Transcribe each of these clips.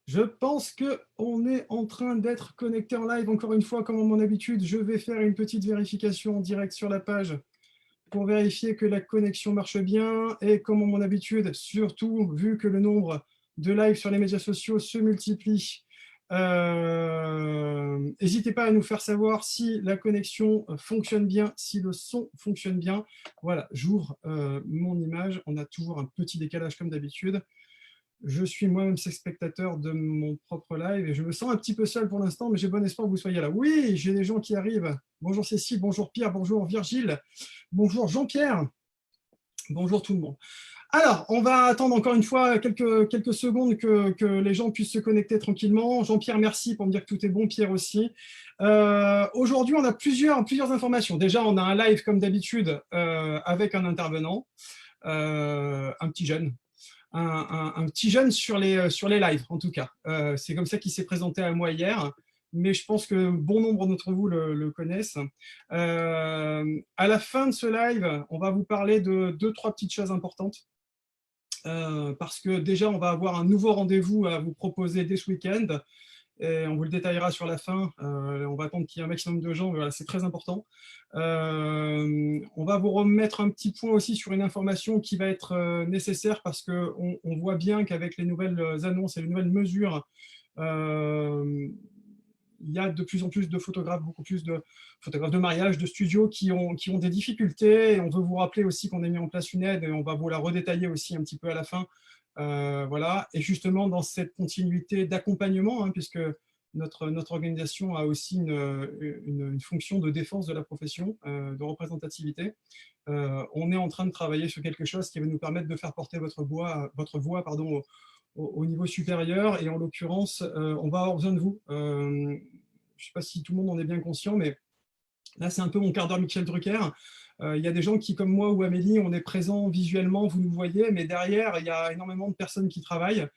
Je pense qu'on est en train d'être connecté en live. Encore une fois, comme à mon habitude, je vais faire une petite vérification en direct sur la page pour vérifier que la connexion marche bien. Et comme à mon habitude, surtout vu que le nombre de lives sur les médias sociaux se multiplie, n'hésitez pas à nous faire savoir si la connexion fonctionne bien, si le son fonctionne bien. Voilà, j'ouvre mon image. On a toujours un petit décalage comme d'habitude. Je suis moi-même spectateur de mon propre live et je me sens un petit peu seul pour l'instant, mais j'ai bon espoir que vous soyez là. Oui, j'ai des gens qui arrivent. Bonjour Cécile, bonjour Pierre, bonjour Virgile, bonjour Jean-Pierre, bonjour tout le monde. Alors, on va attendre encore une fois quelques secondes que les gens puissent se connecter tranquillement. Jean-Pierre, merci pour me dire que tout est bon, Pierre aussi. Aujourd'hui, on a plusieurs informations. Déjà, on a un live comme d'habitude avec un intervenant, un petit jeune. Un petit jeune sur les lives, en tout cas. C'est comme ça qu'il s'est présenté à moi hier, mais je pense que bon nombre d'entre vous le connaissent. À la fin de ce live, on va vous parler de 2-3 petites choses importantes. Parce que déjà, on va avoir un nouveau rendez-vous à vous proposer dès ce week-end. Et on vous le détaillera sur la fin. On va attendre qu'il y ait un maximum de gens, mais voilà, c'est très important. On va vous remettre un petit point aussi sur une information qui va être nécessaire parce qu'on voit bien qu'avec les nouvelles annonces et les nouvelles mesures, il y a de plus en plus de photographes, beaucoup plus de photographes de mariage, de studios qui ont des difficultés. Et on veut vous rappeler aussi qu'on a mis en place une aide et on va vous la redétailler aussi un petit peu à la fin. Voilà. Et justement, dans cette continuité d'accompagnement, hein, puisque notre organisation a aussi une fonction de défense de la profession, de représentativité. On est en train de travailler sur quelque chose qui va nous permettre de faire porter votre voix au niveau supérieur. Et en l'occurrence, on va avoir besoin de vous. Je ne sais pas si tout le monde en est bien conscient, mais là, c'est un peu mon quart d'heure Michel Drucker. Il y a des gens qui, comme moi ou Amélie, on est présents visuellement, vous nous voyez, mais derrière, il y a énormément de personnes qui travaillent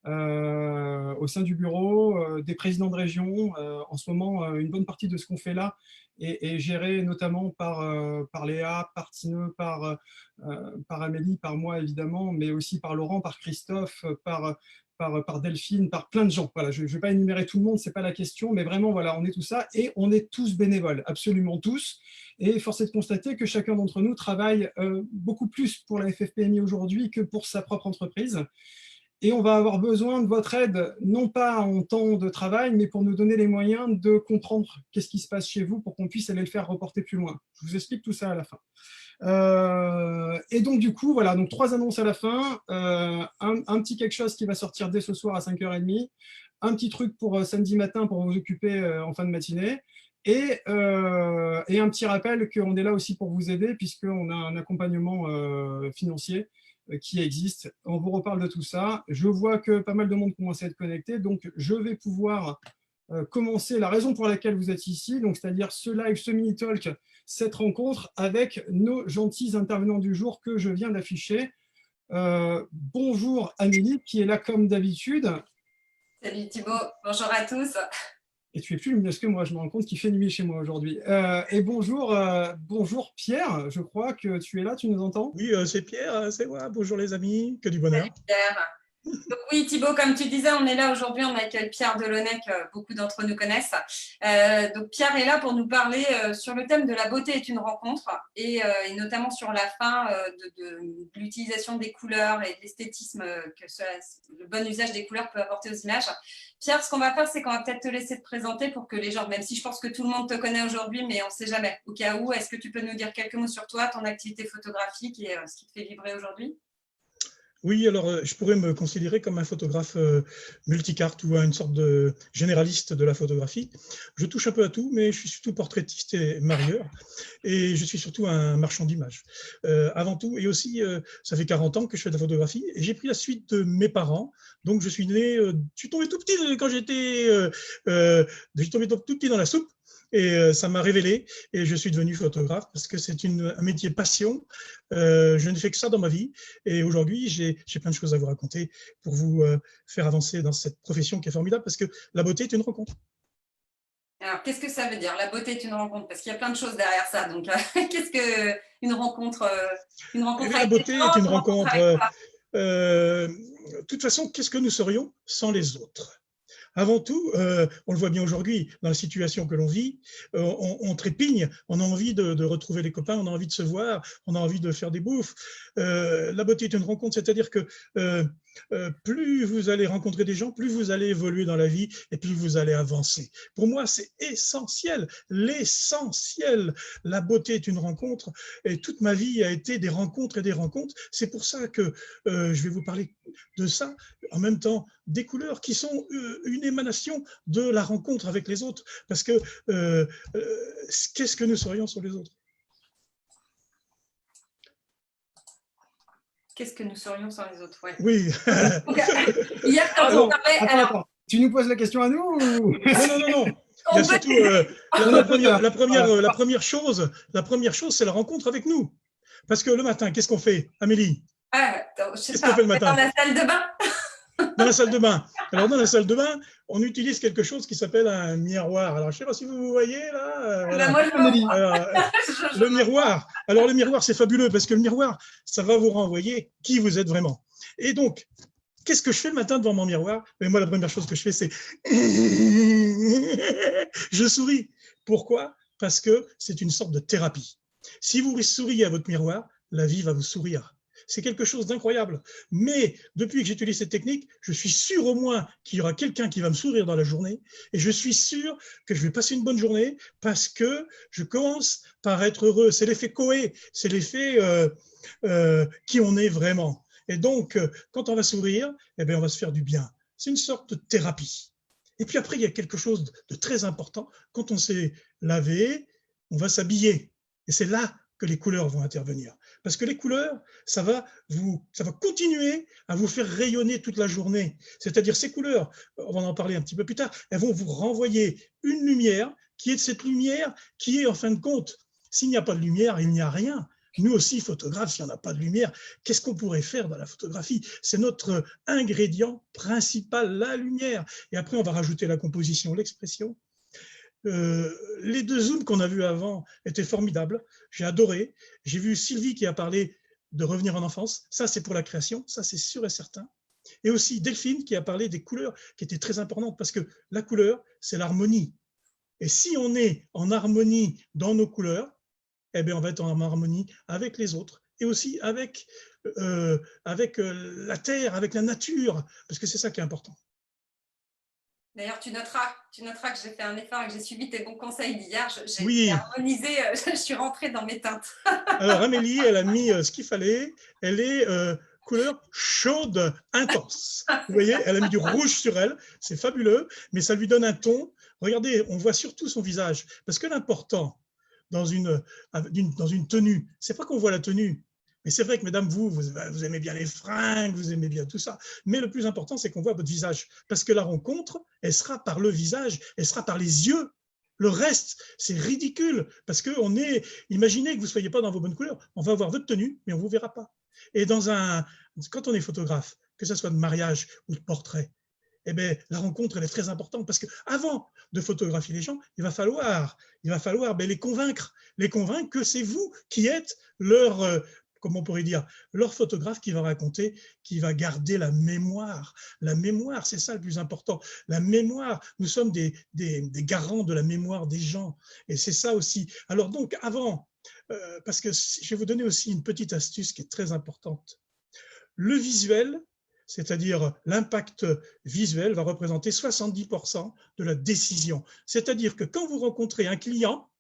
au sein du bureau, des présidents de région. En ce moment, une bonne partie de ce qu'on fait là est gérée notamment par Léa, par Tineux, par Amélie, par moi évidemment, mais aussi par Laurent, par Christophe, par Delphine, par plein de gens. Voilà, je ne vais pas énumérer tout le monde, ce n'est pas la question, mais vraiment, voilà, on est tout ça et on est tous bénévoles, absolument tous. Et force est de constater que chacun d'entre nous travaille beaucoup plus pour la FFPMI aujourd'hui que pour sa propre entreprise. Et on va avoir besoin de votre aide, non pas en temps de travail, mais pour nous donner les moyens de comprendre qu'est-ce qui se passe chez vous pour qu'on puisse aller le faire reporter plus loin. Je vous explique tout ça à la fin. Et donc du coup, voilà, donc 3 annonces à la fin, un petit quelque chose qui va sortir dès ce soir à 5h30, un petit truc pour samedi matin pour vous occuper en fin de matinée, et un petit rappel qu'on est là aussi pour vous aider puisqu'on a un accompagnement financier qui existe. On vous reparle de tout ça. Je vois que pas mal de monde commence à être connecté, donc je vais pouvoir commencer la raison pour laquelle vous êtes ici, donc c'est-à-dire ce live, ce mini-talk, cette rencontre avec nos gentils intervenants du jour que je viens d'afficher. Bonjour Amélie, qui est là comme d'habitude. Salut Thibaut, bonjour à tous. Et tu es plus lumineuse que moi, je me rends compte qu'il fait nuit chez moi aujourd'hui. Et bonjour Pierre, je crois que tu es là, tu nous entends? Oui, c'est Pierre, c'est moi. Bonjour les amis, que du bonheur. Salut Pierre. Donc oui Thibaut, comme tu disais, on est là aujourd'hui, on accueille Pierre Delaunay, que beaucoup d'entre nous connaissent. Donc Pierre est là pour nous parler sur le thème de la beauté est une rencontre et notamment sur la fin de l'utilisation des couleurs et de l'esthétisme que le bon usage des couleurs peut apporter aux images. Pierre, ce qu'on va faire, c'est qu'on va peut-être te laisser te présenter pour que les gens, même si je pense que tout le monde te connaît aujourd'hui, mais on ne sait jamais, au cas où, est-ce que tu peux nous dire quelques mots sur toi, ton activité photographique et ce qui te fait vibrer aujourd'hui? Oui, alors je pourrais me considérer comme un photographe multicarte ou une sorte de généraliste de la photographie. Je touche un peu à tout, mais je suis surtout portraitiste et marieur. Et je suis surtout un marchand d'images. Avant tout, et aussi, ça fait 40 ans que je fais de la photographie. Et j'ai pris la suite de mes parents. Donc je suis né, je suis tombé tout petit quand je suis tombé tout petit dans la soupe. Et ça m'a révélé et je suis devenu photographe parce que c'est un métier passion. Je ne fais que ça dans ma vie et aujourd'hui, j'ai plein de choses à vous raconter pour vous faire avancer dans cette profession qui est formidable parce que la beauté est une rencontre. Alors, qu'est-ce que ça veut dire? La beauté est une rencontre, parce qu'il y a plein de choses derrière ça. Donc, qu'est-ce qu'une rencontre, une rencontre La avec les beauté est gens, une une rencontre rencontre. avec toi? De toute façon, qu'est-ce que nous serions sans les autres? Avant tout, on le voit bien aujourd'hui, dans la situation que l'on vit, on trépigne, on a envie de retrouver les copains, on a envie de se voir, on a envie de faire des bouffes. La beauté est une rencontre, c'est-à-dire que plus vous allez rencontrer des gens, plus vous allez évoluer dans la vie et plus vous allez avancer. Pour moi, c'est essentiel, l'essentiel. La beauté est une rencontre et toute ma vie a été des rencontres et des rencontres. C'est pour ça que je vais vous parler de ça, en même temps des couleurs qui sont une émanation de la rencontre avec les autres. Parce que qu'est-ce que nous serions sans les autres? Qu'est-ce que nous serions sans les autres? Ouais. Oui. Donc, hier, quand on parlait… Attends. Tu nous poses la question à nous ou… Non. Il y a surtout la première chose, c'est la rencontre avec nous. Parce que le matin, qu'est-ce qu'on fait, Amélie? Qu'est-ce qu'on fait le matin? Dans la salle de bain. Dans la salle de bain. Alors, dans la salle de bain, on utilise quelque chose qui s'appelle un miroir. Alors, je ne sais pas si vous voyez là. Voilà. Moi, le miroir. Alors, le miroir, c'est fabuleux parce que le miroir, ça va vous renvoyer qui vous êtes vraiment. Et donc, qu'est-ce que je fais le matin devant mon miroir? Et moi, la première chose que je fais, c'est je souris. Pourquoi? Parce que c'est une sorte de thérapie. Si vous souriez à votre miroir, la vie va vous sourire. C'est quelque chose d'incroyable. Mais depuis que j'utilise cette technique, je suis sûr au moins qu'il y aura quelqu'un qui va me sourire dans la journée et je suis sûr que je vais passer une bonne journée parce que je commence par être heureux. C'est l'effet Coé, c'est l'effet qui on est vraiment. Et donc, quand on va sourire, eh bien, on va se faire du bien. C'est une sorte de thérapie. Et puis après, il y a quelque chose de très important. Quand on s'est lavé, on va s'habiller. Et c'est là que les couleurs vont intervenir. Parce que les couleurs, ça va continuer à vous faire rayonner toute la journée. C'est-à-dire ces couleurs, on va en parler un petit peu plus tard, elles vont vous renvoyer une lumière qui est de cette lumière qui est en fin de compte, s'il n'y a pas de lumière, il n'y a rien. Nous aussi, photographes, s'il n'y en a pas de lumière, qu'est-ce qu'on pourrait faire dans la photographie? C'est notre ingrédient principal, la lumière. Et après, on va rajouter la composition, l'expression. Les deux zooms qu'on a vus avant étaient formidables. J'ai adoré. J'ai vu Sylvie qui a parlé de revenir en enfance. Ça, c'est pour la création. Ça, c'est sûr et certain. Et aussi Delphine qui a parlé des couleurs qui étaient très importantes parce que la couleur, c'est l'harmonie. Et si on est en harmonie dans nos couleurs, eh bien, on va être en harmonie avec les autres et aussi avec la terre, avec la nature, parce que c'est ça qui est important. D'ailleurs, tu noteras que j'ai fait un effort et que j'ai suivi tes bons conseils d'hier. J'ai harmonisé, je suis rentrée dans mes teintes. Alors, Amélie, elle a mis ce qu'il fallait. Elle est couleur chaude, intense. Vous voyez, elle a mis du rouge sur elle. C'est fabuleux, mais ça lui donne un ton. Regardez, on voit surtout son visage. Parce que l'important dans une tenue, c'est pas qu'on voit la tenue. Mais c'est vrai que, mesdames, vous aimez bien les fringues, vous aimez bien tout ça. Mais le plus important, c'est qu'on voit votre visage. Parce que la rencontre, elle sera par le visage, elle sera par les yeux. Le reste, c'est ridicule. Parce que imaginez que vous ne soyez pas dans vos bonnes couleurs. On va voir votre tenue, mais on ne vous verra pas. Et quand on est photographe, que ce soit de mariage ou de portrait, eh bien, la rencontre, elle est très importante parce qu'avant de photographier les gens, il va falloir les convaincre que c'est vous qui êtes leur comment on pourrait dire, leur photographe qui va raconter, qui va garder la mémoire. La mémoire, c'est ça le plus important. La mémoire, nous sommes des garants de la mémoire des gens. Et c'est ça aussi. Alors donc, avant, parce que je vais vous donner aussi une petite astuce qui est très importante. Le visuel, c'est-à-dire l'impact visuel, va représenter 70% de la décision. C'est-à-dire que quand vous rencontrez un client,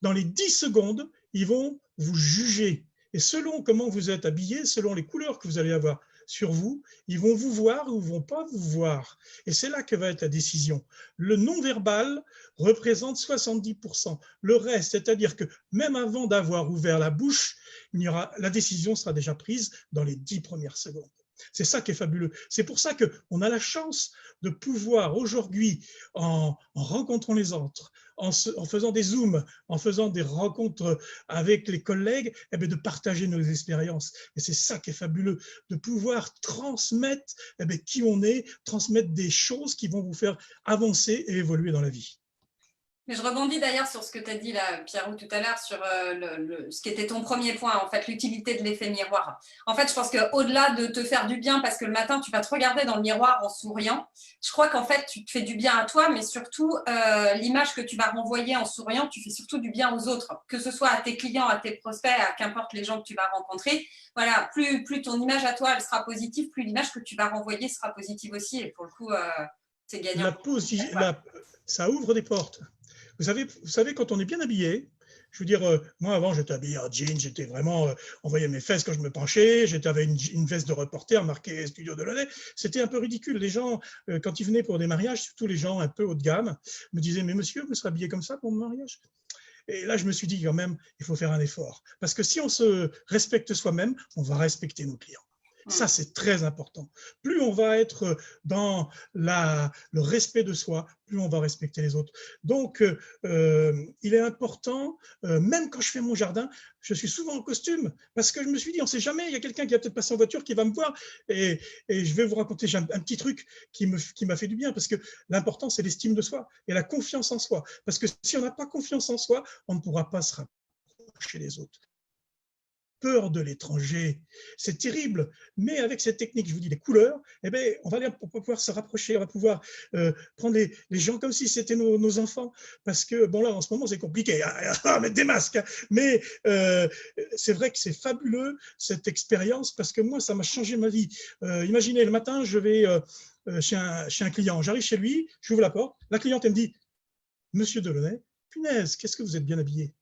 dans les 10 secondes, ils vont vous juger. Et selon comment vous êtes habillé, selon les couleurs que vous allez avoir sur vous, ils vont vous voir ou ne vont pas vous voir. Et c'est là que va être la décision. Le non-verbal représente 70%. Le reste, c'est-à-dire que même avant d'avoir ouvert la bouche, la décision sera déjà prise dans les 10 premières secondes. C'est ça qui est fabuleux. C'est pour ça qu'on a la chance de pouvoir aujourd'hui, en rencontrant les autres, en faisant des zooms, en faisant des rencontres avec les collègues, eh bien, de partager nos expériences. Et c'est ça qui est fabuleux, de pouvoir transmettre qui on est, transmettre des choses qui vont vous faire avancer et évoluer dans la vie. Mais je rebondis d'ailleurs sur ce que tu as dit là, Pierrot, tout à l'heure, sur ce qui était ton premier point, en fait, l'utilité de l'effet miroir. En fait, je pense qu'au-delà de te faire du bien, parce que le matin, tu vas te regarder dans le miroir en souriant, je crois qu'en fait, tu te fais du bien à toi, mais surtout, l'image que tu vas renvoyer en souriant, tu fais surtout du bien aux autres, que ce soit à tes clients, à tes prospects, à qu'importe les gens que tu vas rencontrer. Voilà, plus ton image à toi, elle sera positive, plus l'image que tu vas renvoyer sera positive aussi. Et pour le coup, c'est gagnant. Ça ouvre des portes. Vous savez, quand on est bien habillé, je veux dire, moi avant j'étais habillé en jean, j'étais vraiment, on voyait mes fesses quand je me penchais, j'avais une veste de reporter marquée Studio Delaunay, c'était un peu ridicule. Les gens, quand ils venaient pour des mariages, surtout les gens un peu haut de gamme, me disaient, mais monsieur, vous serez habillé comme ça pour mon mariage? Et là, je me suis dit quand même, il faut faire un effort. Parce que si on se respecte soi-même, on va respecter nos clients. Ça, c'est très important. Plus on va être dans le respect de soi, plus on va respecter les autres. Donc, il est important, même quand je fais mon jardin, je suis souvent en costume, parce que je me suis dit, on ne sait jamais, il y a quelqu'un qui va peut-être passer en voiture, qui va me voir, et je vais vous raconter un petit truc qui m'a fait du bien, parce que l'important, c'est l'estime de soi et la confiance en soi. Parce que si on n'a pas confiance en soi, on ne pourra pas se rapprocher des autres. Peur de l'étranger, c'est terrible, mais avec cette technique, je vous dis, les couleurs, eh bien, on va pouvoir se rapprocher, on va pouvoir prendre les gens comme si c'était nos enfants, parce que, bon là, en ce moment, c'est compliqué, hein, mettre des masques, hein, mais c'est vrai que c'est fabuleux, cette expérience, parce que moi, ça m'a changé ma vie. Imaginez, le matin, je vais chez un client, j'arrive chez lui, j'ouvre la porte, la cliente, elle me dit, « Monsieur Delaunay, punaise, qu'est-ce que vous êtes bien habillé ?»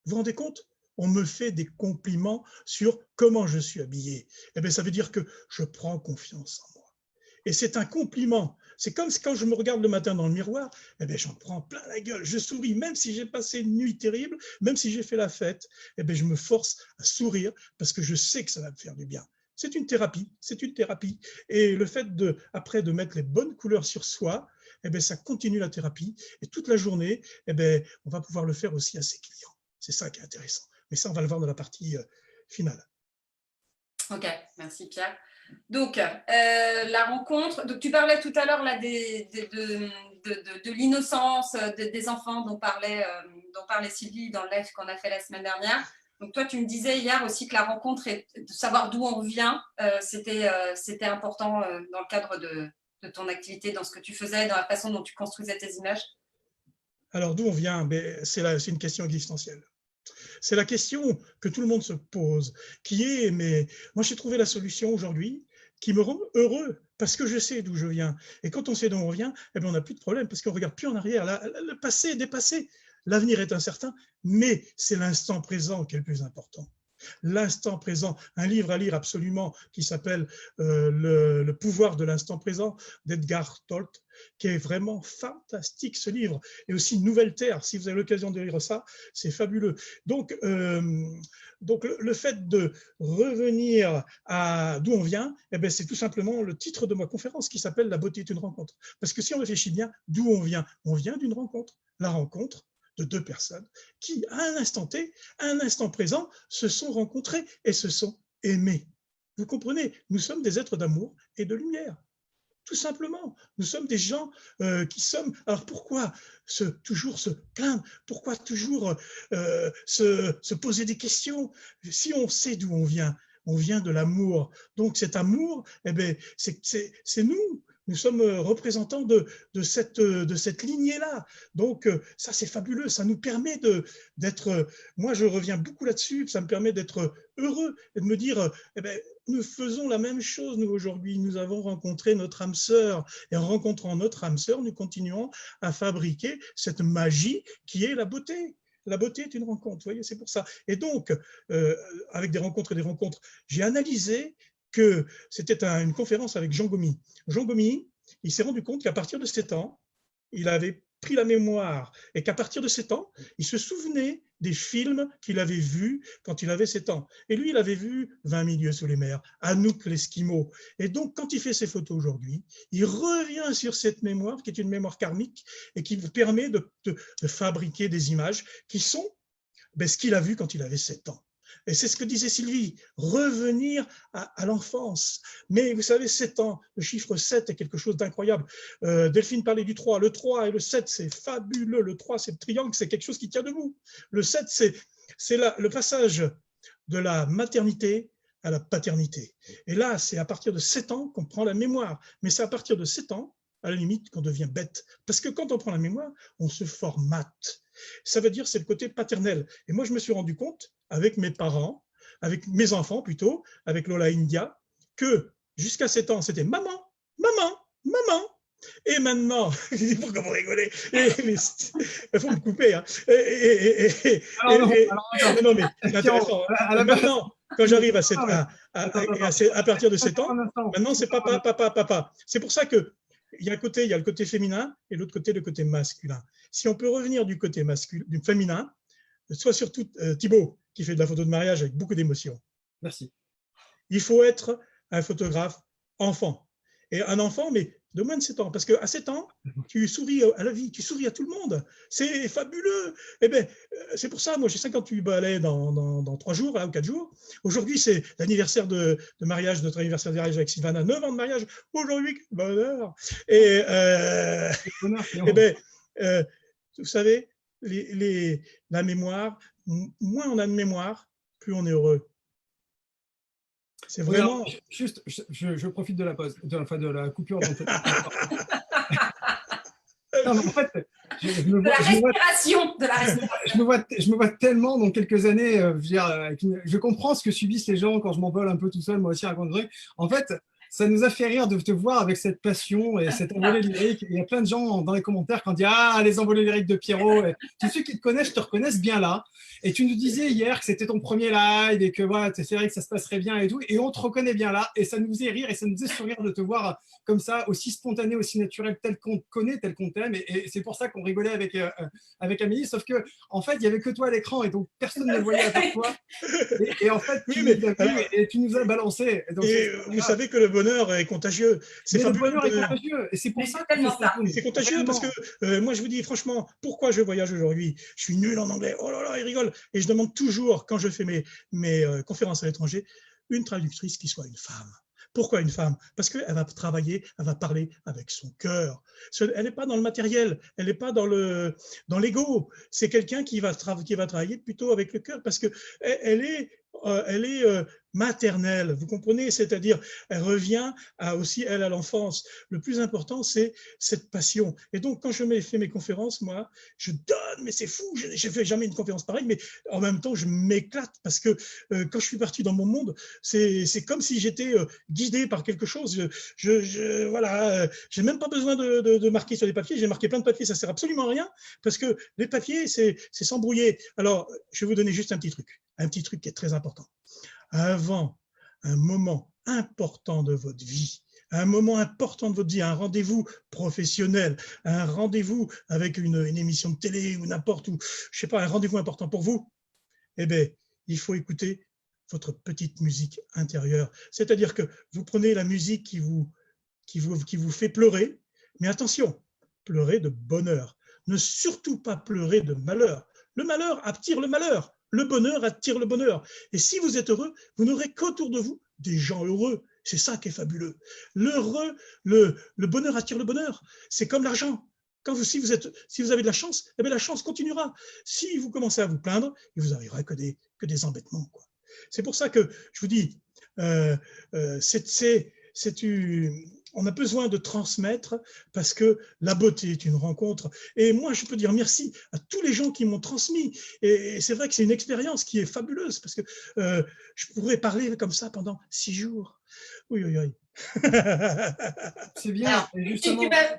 Vous vous rendez compte ? On me fait des compliments sur comment je suis habillé. Eh bien, ça veut dire que je prends confiance en moi. Et c'est un compliment. C'est comme quand je me regarde le matin dans le miroir, eh bien, j'en prends plein la gueule. Je souris, même si j'ai passé une nuit terrible, même si j'ai fait la fête, eh bien, je me force à sourire parce que je sais que ça va me faire du bien. C'est une thérapie, c'est une thérapie. Et le fait après de mettre les bonnes couleurs sur soi, eh bien, ça continue la thérapie. Et toute la journée, eh bien, on va pouvoir le faire aussi à ses clients. C'est ça qui est intéressant. Mais ça, on va le voir dans la partie finale. Ok, merci Pierre. Donc, la rencontre, donc tu parlais tout à l'heure là, de l'innocence des enfants dont parlait Sylvie dans le live qu'on a fait la semaine dernière. Donc toi, tu me disais hier aussi que la rencontre, et de savoir d'où on vient, c'était important dans le cadre de ton activité, dans ce que tu faisais, dans la façon dont tu construisais tes images. Alors, d'où on vient? C'est une question existentielle. C'est la question que tout le monde se pose, qui est, mais moi j'ai trouvé la solution aujourd'hui qui me rend heureux parce que je sais d'où je viens. Et quand on sait d'où on vient, eh bien, on n'a plus de problème parce qu'on ne regarde plus en arrière. Le passé est dépassé. L'avenir est incertain, mais c'est l'instant présent qui est le plus important. L'instant présent, un livre à lire absolument qui s'appelle Le pouvoir de l'instant présent d'Edgar Tolle, qui est vraiment fantastique ce livre, et aussi Nouvelle Terre, si vous avez l'occasion de lire ça, c'est fabuleux. Donc le fait de revenir à d'où on vient, eh bien, c'est tout simplement le titre de ma conférence qui s'appelle La beauté est une rencontre. Parce que si on réfléchit bien, d'où on vient d'une rencontre. La rencontre de deux personnes qui, à un instant T, à un instant présent, se sont rencontrées et se sont aimées. Vous comprenez, nous sommes des êtres d'amour et de lumière. Tout simplement, nous sommes des gens qui sommes... Alors pourquoi toujours se plaindre? Pourquoi toujours se poser des questions? Si on sait d'où on vient de l'amour. Donc cet amour, eh bien, c'est nous. Nous sommes représentants de cette lignée-là. Donc, ça, c'est fabuleux. Ça nous permet d'être... Moi, je reviens beaucoup là-dessus. Ça me permet d'être heureux et de me dire, eh bien, nous faisons la même chose, nous, aujourd'hui. Nous avons rencontré notre âme sœur. Et en rencontrant notre âme sœur, nous continuons à fabriquer cette magie qui est la beauté. La beauté est une rencontre, vous voyez, c'est pour ça. Et donc, avec des rencontres et des rencontres, j'ai analysé que c'était une conférence avec Jean Gomy. Jean Gomy, il s'est rendu compte qu'à partir de 7 ans, il avait pris la mémoire et qu'à partir de 7 ans, il se souvenait des films qu'il avait vus quand il avait 7 ans. Et lui, il avait vu 20 milieux sous les mers, Anouk l'Esquimau. Et donc, quand il fait ses photos aujourd'hui, il revient sur cette mémoire qui est une mémoire karmique et qui vous permet de fabriquer des images qui sont ce qu'il a vu quand il avait 7 ans. Et c'est ce que disait Sylvie, revenir à l'enfance. Mais vous savez, 7 ans, le chiffre 7 est quelque chose d'incroyable. Delphine parlait du 3. Le 3 et le 7, c'est fabuleux. Le 3, c'est le triangle, c'est quelque chose qui tient debout. Le 7, c'est le passage de la maternité à la paternité. Et là, c'est à partir de 7 ans qu'on prend la mémoire. Mais c'est à partir de 7 ans, à la limite, qu'on devient bête. Parce que quand on prend la mémoire, on se formate. Ça veut dire c'est le côté paternel. Et moi, je me suis rendu compte, avec mes parents, avec mes enfants plutôt, avec Lola India, que jusqu'à 7 ans, c'était maman, maman, maman. Et maintenant, pourquoi vous rigolez? Il faut me couper. Hein. Non, mais c'est intéressant. Maintenant, quand j'arrive à partir de 7 ans, maintenant, c'est papa, papa, papa. C'est pour ça que il y a le côté féminin et l'autre côté, le côté masculin. Si on peut revenir du côté masculin, du féminin, soit surtout Thibaut, qui fait de la photo de mariage avec beaucoup d'émotion. Merci. Il faut être un photographe enfant. Et un enfant, mais de moins de 7 ans. Parce qu'à 7 ans, tu souris à la vie, tu souris à tout le monde. C'est fabuleux. Eh bien, c'est pour ça, moi, j'ai 58 balais dans 3 jours, là, ou 4 jours. Aujourd'hui, c'est l'anniversaire de mariage, notre anniversaire de mariage avec Sylvana, 9 ans de mariage. Aujourd'hui, quel bonheur. Et, eh bien, vous savez, la mémoire, moins on a de mémoire, plus on est heureux. C'est vraiment. Alors, juste, je profite de la pause, de la coupure. Non, mais en fait, je me vois tellement dans quelques années. Je comprends ce que subissent les gens quand je m'envole un peu tout seul, moi aussi, à Gondry. En fait, ça nous a fait rire de te voir avec cette passion et cette envolée lyrique. Il y a plein de gens dans les commentaires qui ont dit « Ah, les envolées lyriques de Pierrot ». Tous ceux qui te connaissent, te reconnaissent bien là. Et tu nous disais hier que c'était ton premier live et que voilà, c'est vrai que ça se passerait bien et tout. Et on te reconnaît bien là. Et ça nous faisait rire et ça nous faisait sourire de te voir comme ça, aussi spontané, aussi naturel, tel qu'on te connaît, tel qu'on t'aime. Et c'est pour ça qu'on rigolait avec Amélie. Sauf que en fait, il n'y avait que toi à l'écran et donc personne ne le voyait à part toi. Et en fait, tu nous as balancé. Donc, vous savez que le bonheur est contagieux. C'est fabuleux. Le bonheur est contagieux. Et c'est pour ça que c'est contagieux parce que moi, je vous dis franchement, pourquoi je voyage aujourd'hui? Je suis nul en anglais. Oh là là, il rigole. Et je demande toujours, quand je fais mes conférences à l'étranger, une traductrice qui soit une femme. Pourquoi une femme? Parce qu'elle va travailler, elle va parler avec son cœur. Elle n'est pas dans le matériel, elle n'est pas dans l'ego. C'est quelqu'un qui va travailler plutôt avec le cœur parce qu'elle est maternelle, vous comprenez? C'est-à-dire, elle revient aussi, elle, à l'enfance. Le plus important, c'est cette passion. Et donc, quand je fais mes conférences, moi, je donne, mais c'est fou, je ne fais jamais une conférence pareille, mais en même temps, je m'éclate parce que quand je suis parti dans mon monde, c'est comme si j'étais guidé par quelque chose. Voilà, j'ai même pas besoin de marquer sur les papiers, j'ai marqué plein de papiers, ça sert absolument à rien parce que les papiers, c'est s'embrouiller. Alors, je vais vous donner juste un petit truc qui est très important. Avant un moment important de votre vie, un moment important de votre vie, un rendez-vous professionnel, un rendez-vous avec une émission de télé ou n'importe où, je sais pas, un rendez-vous important pour vous, eh bien, il faut écouter votre petite musique intérieure. C'est-à-dire que vous prenez la musique qui vous fait pleurer, mais attention, pleurer de bonheur. Ne surtout pas pleurer de malheur. Le malheur attire le malheur. Le bonheur attire le bonheur. Et si vous êtes heureux, vous n'aurez qu'autour de vous des gens heureux. C'est ça qui est fabuleux. Le bonheur attire le bonheur. C'est comme l'argent. Si vous avez de la chance, eh bien la chance continuera. Si vous commencez à vous plaindre, il vous arrivera que des embêtements, quoi. C'est pour ça que je vous dis, on a besoin de transmettre parce que la beauté est une rencontre. Et moi, je peux dire merci à tous les gens qui m'ont transmis. Et c'est vrai que c'est une expérience qui est fabuleuse parce que je pourrais parler comme ça pendant 6 jours. Oui, oui, oui. C'est bien.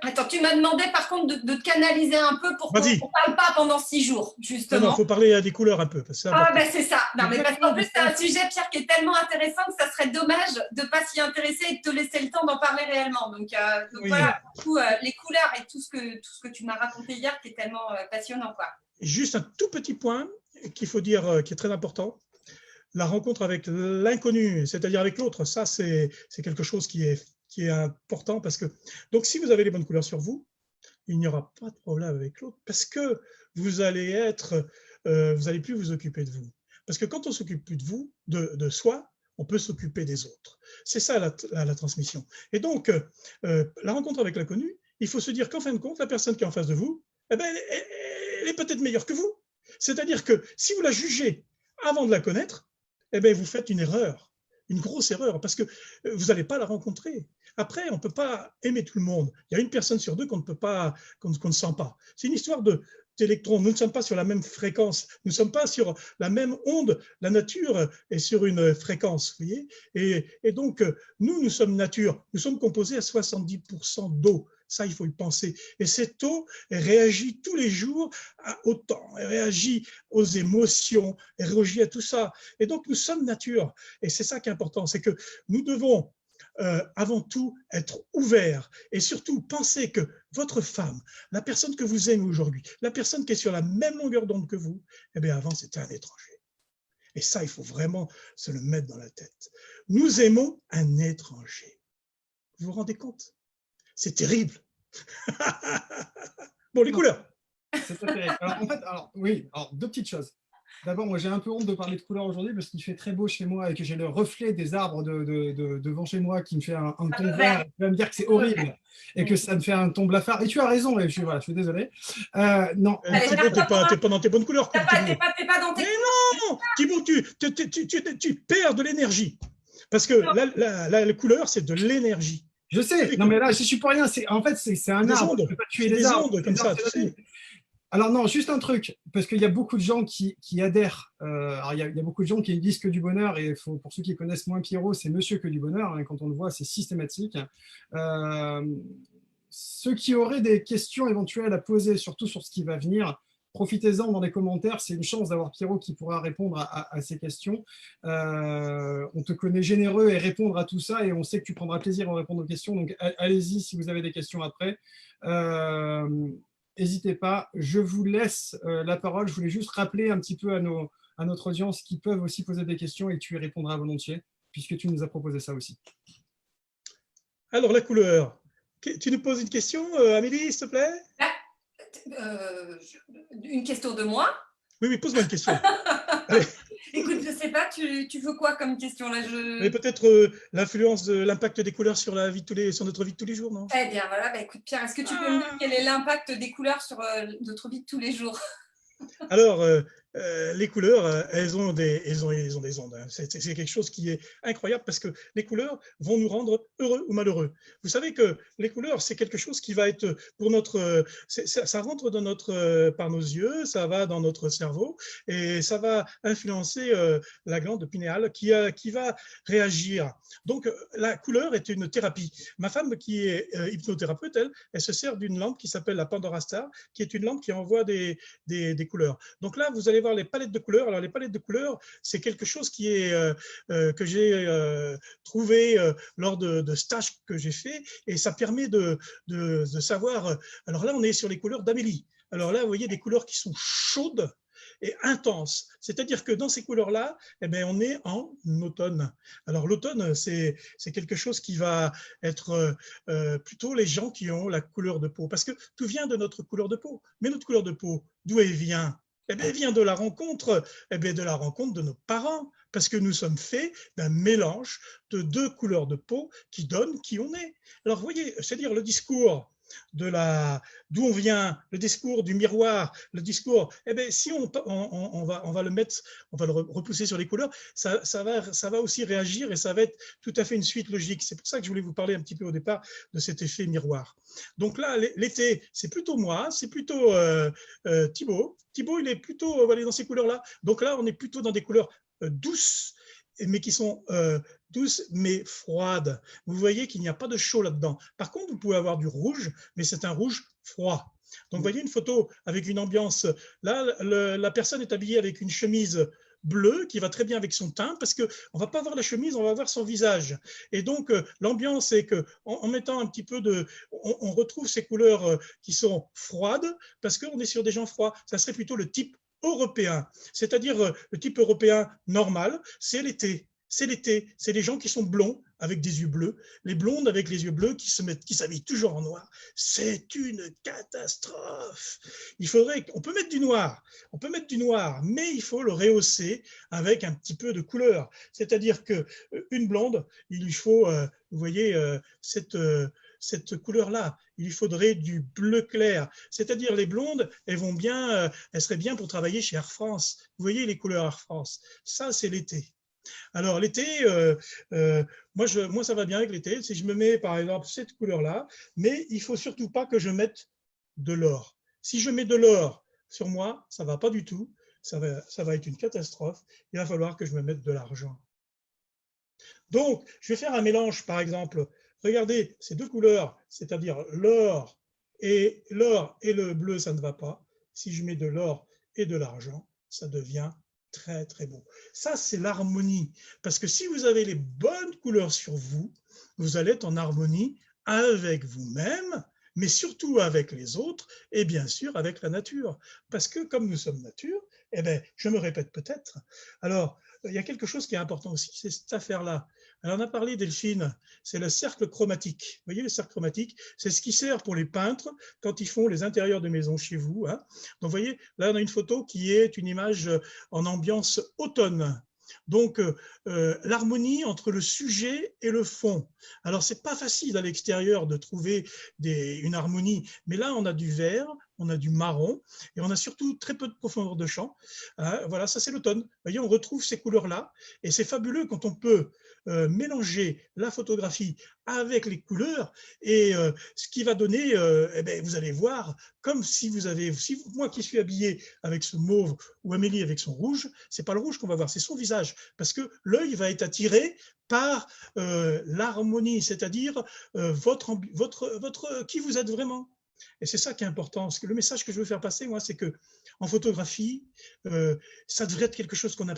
Attends, tu m'as demandé par contre de te canaliser un peu pour qu'on ne parle pas pendant 6 jours, justement. Non, il faut parler à des couleurs un peu. C'est ça. C'est parce qu'en plus, c'est un sujet, Pierre, qui est tellement intéressant que ça serait dommage de ne pas s'y intéresser et de te laisser le temps d'en parler réellement. Donc oui. Voilà, les couleurs et tout ce que tu m'as raconté hier qui est tellement passionnant, quoi. Juste un tout petit point qu'il faut dire, qui est très important. La rencontre avec l'inconnu, c'est-à-dire avec l'autre, ça c'est quelque chose qui est important parce que donc si vous avez les bonnes couleurs sur vous, il n'y aura pas de problème avec l'autre parce que vous allez plus vous occuper de vous. Parce que quand on s'occupe plus de vous, de soi, on peut s'occuper des autres. C'est ça la transmission. Et donc, la rencontre avec l'inconnu, il faut se dire qu'en fin de compte, la personne qui est en face de vous, eh ben, elle est peut-être meilleure que vous. C'est-à-dire que si vous la jugez avant de la connaître, eh ben, vous faites une erreur, une grosse erreur, parce que vous n'allez pas la rencontrer. Après, on ne peut pas aimer tout le monde. Il y a une personne sur deux qu'on ne sent pas. C'est une histoire d'électrons. Nous ne sommes pas sur la même fréquence. Nous ne sommes pas sur la même onde. La nature est sur une fréquence, vous voyez. Et donc, nous sommes nature. Nous sommes composés à 70% d'eau. Ça, il faut y penser. Et cette eau réagit tous les jours au temps, elle réagit aux émotions, elle réagit à tout ça. Et donc, nous sommes nature. Et c'est ça qui est important, c'est que nous devons avant tout être ouverts et surtout penser que votre femme, la personne que vous aimez aujourd'hui, la personne qui est sur la même longueur d'onde que vous, eh bien avant, c'était un étranger. Et ça, il faut vraiment se le mettre dans la tête. Nous aimons un étranger. Vous vous rendez compte ? C'est terrible. Bon, les couleurs. C'est pas terrible. Alors, en fait, oui, deux petites choses. D'abord, moi, j'ai un peu honte de parler de couleurs aujourd'hui parce qu'il fait très beau chez moi et que j'ai le reflet des arbres devant chez moi qui me fait un ton vert. Tu vas me dire que c'est horrible et que ça me fait un ton blafard. Et tu as raison, et je suis désolé. Non. Thibaut, t'es pas dans tes bonnes couleurs. T'es pas dans tes Mais non, Thibaut, tu perds de l'énergie. Parce que la couleur, c'est de l'énergie. Je sais, non mais là, je suis pour rien. En fait, c'est un arbre. Je ne peux pas tuer des arbres. ondes comme ça, tu sais. Alors non, juste un truc, parce qu'il y a beaucoup de gens qui adhèrent. Alors il y a beaucoup de gens qui disent que du bonheur, et pour ceux qui connaissent moins Pierrot, c'est monsieur que du bonheur. Hein, quand on le voit, c'est systématique. Ceux qui auraient des questions éventuelles à poser, surtout sur ce qui va venir, profitez-en dans les commentaires. C'est une chance d'avoir Pierrot qui pourra répondre à ces questions. On te connaît généreux et répondre à tout ça, et on sait que tu prendras plaisir à répondre aux questions. Donc allez-y si vous avez des questions après. N'hésitez pas, je vous laisse la parole. Je voulais juste rappeler un petit peu à notre audience qui peuvent aussi poser des questions et tu y répondras volontiers, puisque tu nous as proposé ça aussi. Alors, la couleur. Tu nous poses une question, Amélie, s'il te plaît? Une question de moi? Oui, pose-moi une question. Écoute, je ne sais pas, tu veux quoi comme question là? Mais peut-être l'influence de l'impact des couleurs sur notre vie de tous les jours, non? Eh bien, voilà, écoute Pierre, est-ce que tu peux me dire quel est l'impact des couleurs sur notre vie de tous les jours? Alors, les couleurs, elles ont des ondes. Hein. C'est quelque chose qui est incroyable parce que les couleurs vont nous rendre heureux ou malheureux. Vous savez que les couleurs, c'est quelque chose qui va être pour ça rentre par nos yeux, ça va dans notre cerveau et ça va influencer la glande pinéale qui va réagir. Donc, la couleur est une thérapie. Ma femme qui est hypnothérapeute, elle se sert d'une lampe qui s'appelle la Pandora Star, qui est une lampe qui envoie des couleurs. Donc là, vous allez voir les palettes de couleurs. Alors les palettes de couleurs, c'est quelque chose que j'ai trouvé lors de stages que j'ai fait, et ça permet de savoir. Alors là, on est sur les couleurs d'Amélie. Alors là, vous voyez des couleurs qui sont chaudes et intenses. C'est-à-dire que dans ces couleurs-là, eh bien, on est en automne. Alors l'automne, c'est quelque chose qui va être plutôt les gens qui ont la couleur de peau, parce que tout vient de notre couleur de peau. Mais notre couleur de peau, d'où elle vient? Eh bien, elle vient de la rencontre, de nos parents, parce que nous sommes faits d'un mélange de deux couleurs de peau qui donnent qui on est. Alors, vous voyez, c'est-à-dire le discours d'où on vient, le discours du miroir, le discours, eh bien, si on va le mettre, on va le repousser sur les couleurs, ça va aussi réagir et ça va être tout à fait une suite logique. C'est pour ça que je voulais vous parler un petit peu au départ de cet effet miroir. Donc là, l'été, c'est plutôt moi, c'est plutôt Thibaut. Thibaut, il est plutôt dans ces couleurs-là. Donc là, on est plutôt dans des couleurs douces, mais qui sont douces mais froides. Vous voyez qu'il n'y a pas de chaud là-dedans. Par contre, vous pouvez avoir du rouge, mais c'est un rouge froid. Donc, vous voyez une photo avec une ambiance. Là, la personne est habillée avec une chemise bleue qui va très bien avec son teint, parce qu'on ne va pas voir la chemise, on va voir son visage. Et donc, l'ambiance est qu'en mettant un petit peu on retrouve ces couleurs qui sont froides, parce qu'on est sur des gens froids. Ça serait plutôt le type européen, c'est-à-dire le type européen normal, c'est l'été. C'est l'été, c'est les gens qui sont blonds, avec des yeux bleus, les blondes avec les yeux bleus qui s'habillent toujours en noir. C'est une catastrophe. On peut mettre du noir, mais il faut le rehausser avec un petit peu de couleur. C'est-à-dire qu'une blonde, il lui faut, vous voyez, cette couleur-là, il lui faudrait du bleu clair. C'est-à-dire les blondes, elles seraient bien pour travailler chez Air France. Vous voyez les couleurs Air France. Ça, c'est l'été. Alors l'été, moi ça va bien avec l'été. Si je me mets par exemple cette couleur-là, mais il faut surtout pas que je mette de l'or. Si je mets de l'or sur moi, ça va pas du tout. Ça va être une catastrophe. Il va falloir que je me mette de l'argent. Donc, je vais faire un mélange, par exemple. Regardez ces deux couleurs, c'est-à-dire l'or et le bleu, ça ne va pas. Si je mets de l'or et de l'argent, ça devient très, très beau. Ça, c'est l'harmonie. Parce que si vous avez les bonnes couleurs sur vous, vous allez être en harmonie avec vous-même, mais surtout avec les autres et bien sûr avec la nature. Parce que comme nous sommes nature, eh bien, je me répète peut-être. Alors, il y a quelque chose qui est important aussi, c'est cette affaire-là. Alors, on a parlé, Delphine, c'est le cercle chromatique. Vous voyez, le cercle chromatique, c'est ce qui sert pour les peintres quand ils font les intérieurs de maisons chez vous. Hein. Donc, vous voyez, là, on a une photo qui est une image en ambiance automne. Donc, l'harmonie entre le sujet et le fond. Alors, c'est pas facile à l'extérieur de trouver une harmonie, mais là, on a du vert, on a du marron, et on a surtout très peu de profondeur de champ. Voilà, ça c'est l'automne. Vous voyez, on retrouve ces couleurs-là, et c'est fabuleux quand on peut mélanger la photographie avec les couleurs, et ce qui va donner, eh bien, vous allez voir, comme si moi qui suis habillé avec ce mauve, ou Amélie avec son rouge, c'est pas le rouge qu'on va voir, c'est son visage, parce que l'œil va être attiré par l'harmonie, c'est-à-dire qui vous êtes vraiment. Et c'est ça qui est important. Parce que le message que je veux faire passer, moi, c'est que en photographie, ça devrait être quelque chose qu'on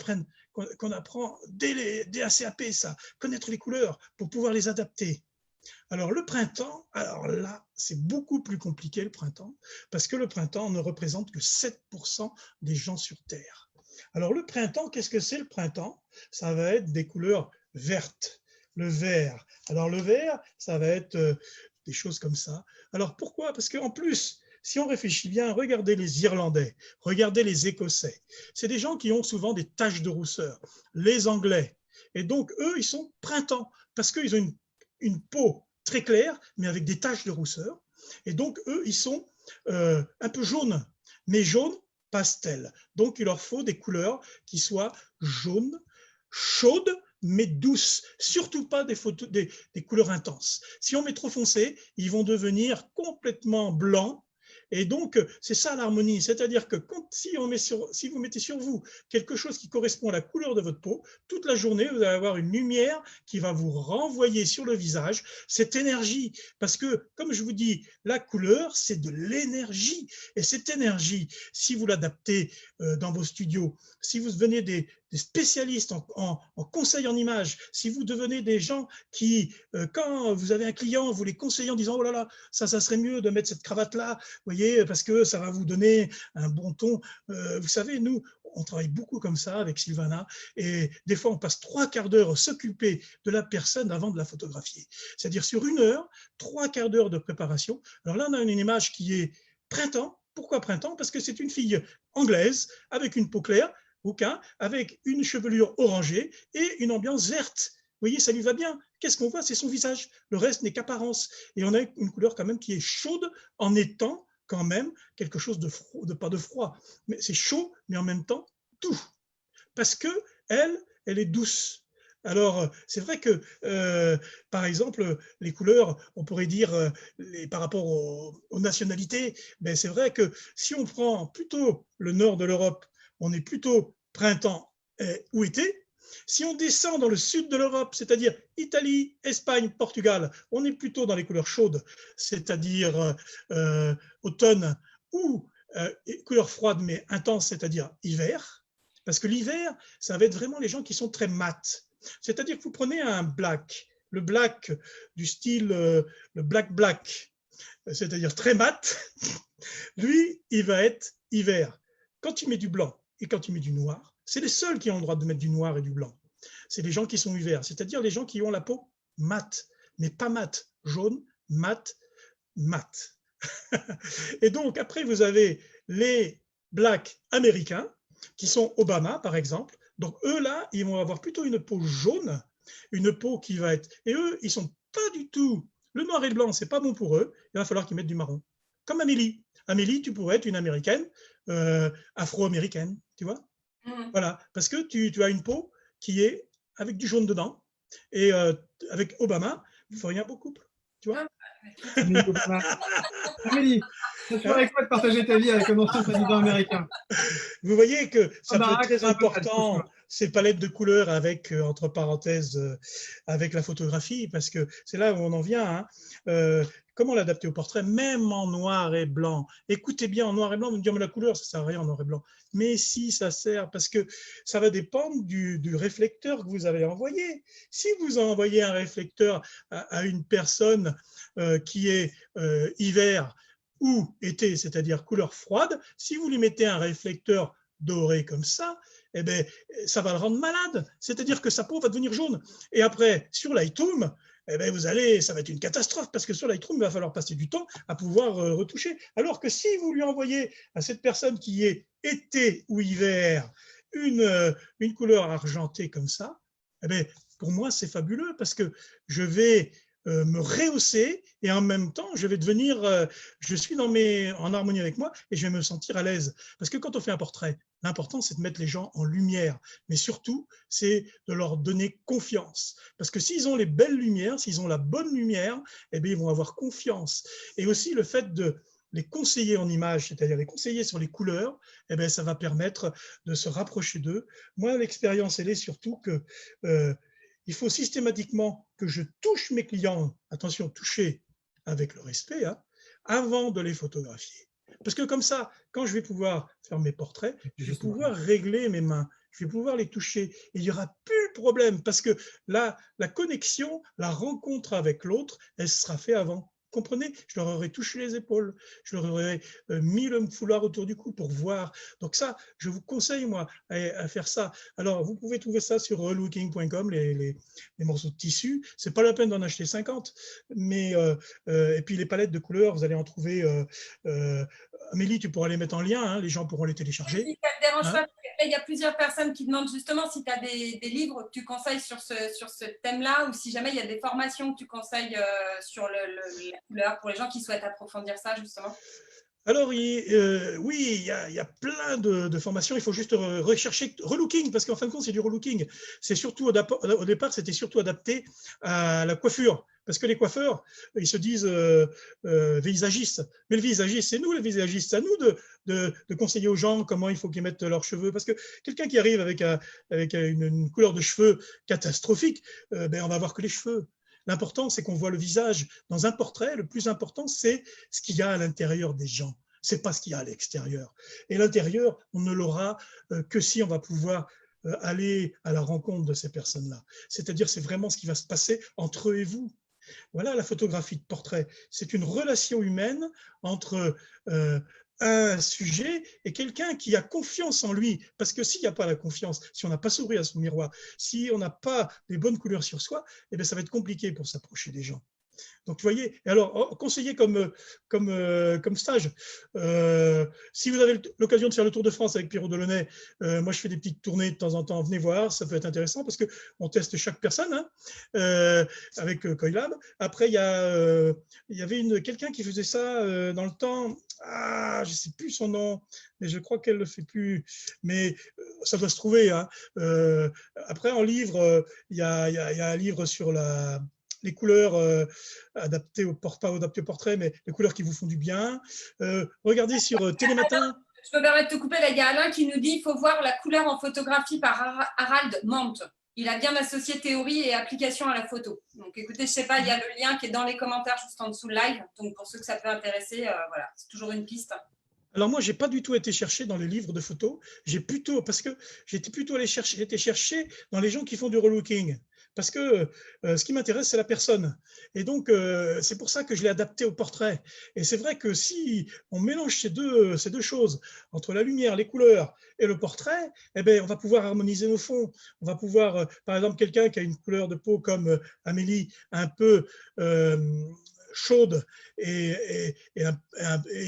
apprend dès un CAP, ça, connaître les couleurs pour pouvoir les adapter. Alors le printemps, alors là, c'est beaucoup plus compliqué le printemps, parce que le printemps ne représente que 7% des gens sur Terre. Alors le printemps, qu'est-ce que c'est le printemps? Ça va être des couleurs vertes, le vert. Alors le vert, ça va être des choses comme ça. Alors pourquoi? Parce qu'en plus, si on réfléchit bien, regardez les Irlandais, regardez les Écossais. C'est des gens qui ont souvent des taches de rousseur. Les Anglais. Et donc, eux, ils sont printemps, parce qu'ils ont une peau très claire, mais avec des taches de rousseur. Et donc, eux, ils sont un peu jaunes, mais jaunes pastel. Donc, il leur faut des couleurs qui soient jaunes, chaudes, mais douces, surtout pas des couleurs intenses. Si on met trop foncé, ils vont devenir complètement blancs. Et donc, c'est ça l'harmonie, c'est-à-dire que si vous mettez sur vous quelque chose qui correspond à la couleur de votre peau, toute la journée, vous allez avoir une lumière qui va vous renvoyer sur le visage cette énergie. Parce que, comme je vous dis, la couleur, c'est de l'énergie. Et cette énergie, si vous l'adaptez dans vos studios, si vous devenez des spécialistes en conseil en images, si vous devenez des gens qui, quand vous avez un client, vous les conseillez en disant « Oh là là, ça serait mieux de mettre cette cravate-là, vous voyez, parce que ça va vous donner un bon ton. » Vous savez, nous, on travaille beaucoup comme ça avec Sylvana, et des fois, on passe 3/4 d'heure à s'occuper de la personne avant de la photographier. C'est-à-dire sur 1 heure, 3/4 d'heure de préparation. Alors là, on a une image qui est printemps. Pourquoi printemps? Parce que c'est une fille anglaise avec une peau claire, bouquin, avec une chevelure orangée et une ambiance verte. Vous voyez, ça lui va bien. Qu'est-ce qu'on voit? C'est son visage. Le reste n'est qu'apparence. Et on a une couleur quand même qui est chaude en étant quand même quelque chose pas de froid. Mais c'est chaud, mais en même temps doux. Parce que elle est douce. Alors, c'est vrai que, par exemple, les couleurs, on pourrait dire, par rapport aux nationalités, ben c'est vrai que si on prend plutôt le nord de l'Europe, on est plutôt printemps ou été. Si on descend dans le sud de l'Europe, c'est-à-dire Italie, Espagne, Portugal, on est plutôt dans les couleurs chaudes, c'est-à-dire automne, ou couleurs froides mais intenses, c'est-à-dire hiver. Parce que l'hiver, ça va être vraiment les gens qui sont très mat. C'est-à-dire que vous prenez un black, le black du style le black, c'est-à-dire très mat, lui, il va être hiver. Quand il met du blanc et quand il met du noir, c'est les seuls qui ont le droit de mettre du noir et du blanc. C'est les gens qui sont hiver, c'est-à-dire les gens qui ont la peau mat, mais pas mat, jaune, mat, mat. Et donc, après, vous avez les blacks américains, qui sont Obama, par exemple. Donc, eux, là, ils vont avoir plutôt une peau jaune, une peau qui va être... Et eux, ils sont pas du tout... Le noir et le blanc, c'est pas bon pour eux. Il va falloir qu'ils mettent du marron. Comme Amélie. Amélie, tu pourrais être une américaine, afro-américaine, tu vois. Voilà, parce que tu as une peau qui est avec du jaune dedans. Et avec Obama, vous feriez un beau couple, tu vois. Amélie Obama. Amélie, ça ferait quoi de partager ta vie avec un ancien président américain? Vous voyez que ça peut Barack, être très c'est un peu important, ces palettes de couleurs avec, entre parenthèses, avec la photographie, parce que c'est là où on en vient. Hein. Comment l'adapter au portrait, même en noir et blanc. Écoutez bien, en noir et blanc, vous me direz, mais la couleur, ça ne sert à rien en noir et blanc. Mais si, ça sert, parce que ça va dépendre du réflecteur que vous avez envoyé. Si vous envoyez un réflecteur à une personne qui est hiver ou été, c'est-à-dire couleur froide, si vous lui mettez un réflecteur doré comme ça, eh bien, ça va le rendre malade. C'est-à-dire que sa peau va devenir jaune. Et après, sur Lightroom, eh bien, ça va être une catastrophe parce que sur Lightroom, il va falloir passer du temps à pouvoir retoucher. Alors que si vous lui envoyez à cette personne qui est été ou hiver une couleur argentée comme ça, eh bien, pour moi, c'est fabuleux parce que je vais me rehausser et en même temps, je vais devenir, je suis en harmonie avec moi et je vais me sentir à l'aise. Parce que quand on fait un portrait, l'important, c'est de mettre les gens en lumière, mais surtout, c'est de leur donner confiance. Parce que s'ils ont les belles lumières, s'ils ont la bonne lumière, eh bien, ils vont avoir confiance. Et aussi, le fait de les conseiller en images, c'est-à-dire les conseiller sur les couleurs, eh bien, ça va permettre de se rapprocher d'eux. Moi, l'expérience, elle est surtout que il faut systématiquement que je touche mes clients, attention, toucher avec le respect, hein, avant de les photographier. Parce que comme ça, quand je vais pouvoir faire mes portraits, je vais pouvoir régler mes mains, je vais pouvoir les toucher et il n'y aura plus de problème parce que là, la connexion, la rencontre avec l'autre, elle sera faite avant. Comprenez? Je leur aurais touché les épaules, je leur aurais mis le foulard autour du cou pour voir. Donc ça, je vous conseille, moi, à faire ça. Alors, vous pouvez trouver ça sur relooking.com, les morceaux de tissu. C'est pas la peine d'en acheter 50. Mais, et puis, les palettes de couleurs, vous allez en trouver. Amélie, tu pourras les mettre en lien, hein, les gens pourront les télécharger. Si ça ne te dérange pas, il y a plusieurs personnes qui demandent justement si tu as des livres que tu conseilles sur ce thème-là ou si jamais il y a des formations que tu conseilles sur la couleur pour les gens qui souhaitent approfondir ça justement. Alors, oui, il y a plein de formations. Il faut juste rechercher relooking, parce qu'en fin de compte, c'est du relooking. C'est surtout, au départ, c'était surtout adapté à la coiffure. Parce que les coiffeurs, ils se disent visagistes. Mais le visagiste, c'est nous les visagistes. C'est à nous de conseiller aux gens comment il faut qu'ils mettent leurs cheveux. Parce que quelqu'un qui arrive avec une couleur de cheveux catastrophique, on va voir que les cheveux. L'important, c'est qu'on voit le visage. Dans un portrait, le plus important, c'est ce qu'il y a à l'intérieur des gens. Ce n'est pas ce qu'il y a à l'extérieur. Et l'intérieur, on ne l'aura que si on va pouvoir aller à la rencontre de ces personnes-là. C'est-à-dire, c'est vraiment ce qui va se passer entre eux et vous. Voilà la photographie de portrait. C'est une relation humaine entre un sujet et quelqu'un qui a confiance en lui. Parce que s'il n'y a pas la confiance, si on n'a pas souri à son miroir, si on n'a pas les bonnes couleurs sur soi, eh bien, ça va être compliqué pour s'approcher des gens. Donc, vous voyez, et alors, conseiller comme stage, si vous avez l'occasion de faire le Tour de France avec Pierrot Delaunay, moi, je fais des petites tournées de temps en temps, venez voir, ça peut être intéressant parce qu'on teste chaque personne hein, avec Coilab. Après, il y avait quelqu'un qui faisait ça dans le temps, je ne sais plus son nom, mais je crois qu'elle ne le fait plus, mais ça doit se trouver. Hein. Après, en livre, il y a un livre sur les couleurs adaptées pas adaptées au portrait, mais les couleurs qui vous font du bien. Regardez sur Télématin. Je me permets de te couper, là, il y a Alain qui nous dit qu'il faut voir la couleur en photographie par Harald Mante. Il a bien associé théorie et application à la photo. Donc écoutez, je ne sais pas, il y a le lien qui est dans les commentaires juste en dessous de live. Donc pour ceux que ça peut intéresser, voilà, c'est toujours une piste. Alors moi, j'ai pas du tout été chercher dans les livres de photos. Parce que j'étais plutôt été chercher dans les gens qui font du relooking. parce que ce qui m'intéresse, c'est la personne. Et donc, c'est pour ça que je l'ai adapté au portrait. Et c'est vrai que si on mélange ces deux choses, entre la lumière, les couleurs et le portrait, eh bien, on va pouvoir harmoniser nos fonds. On va pouvoir, par exemple, quelqu'un qui a une couleur de peau comme Amélie, un peu chaude et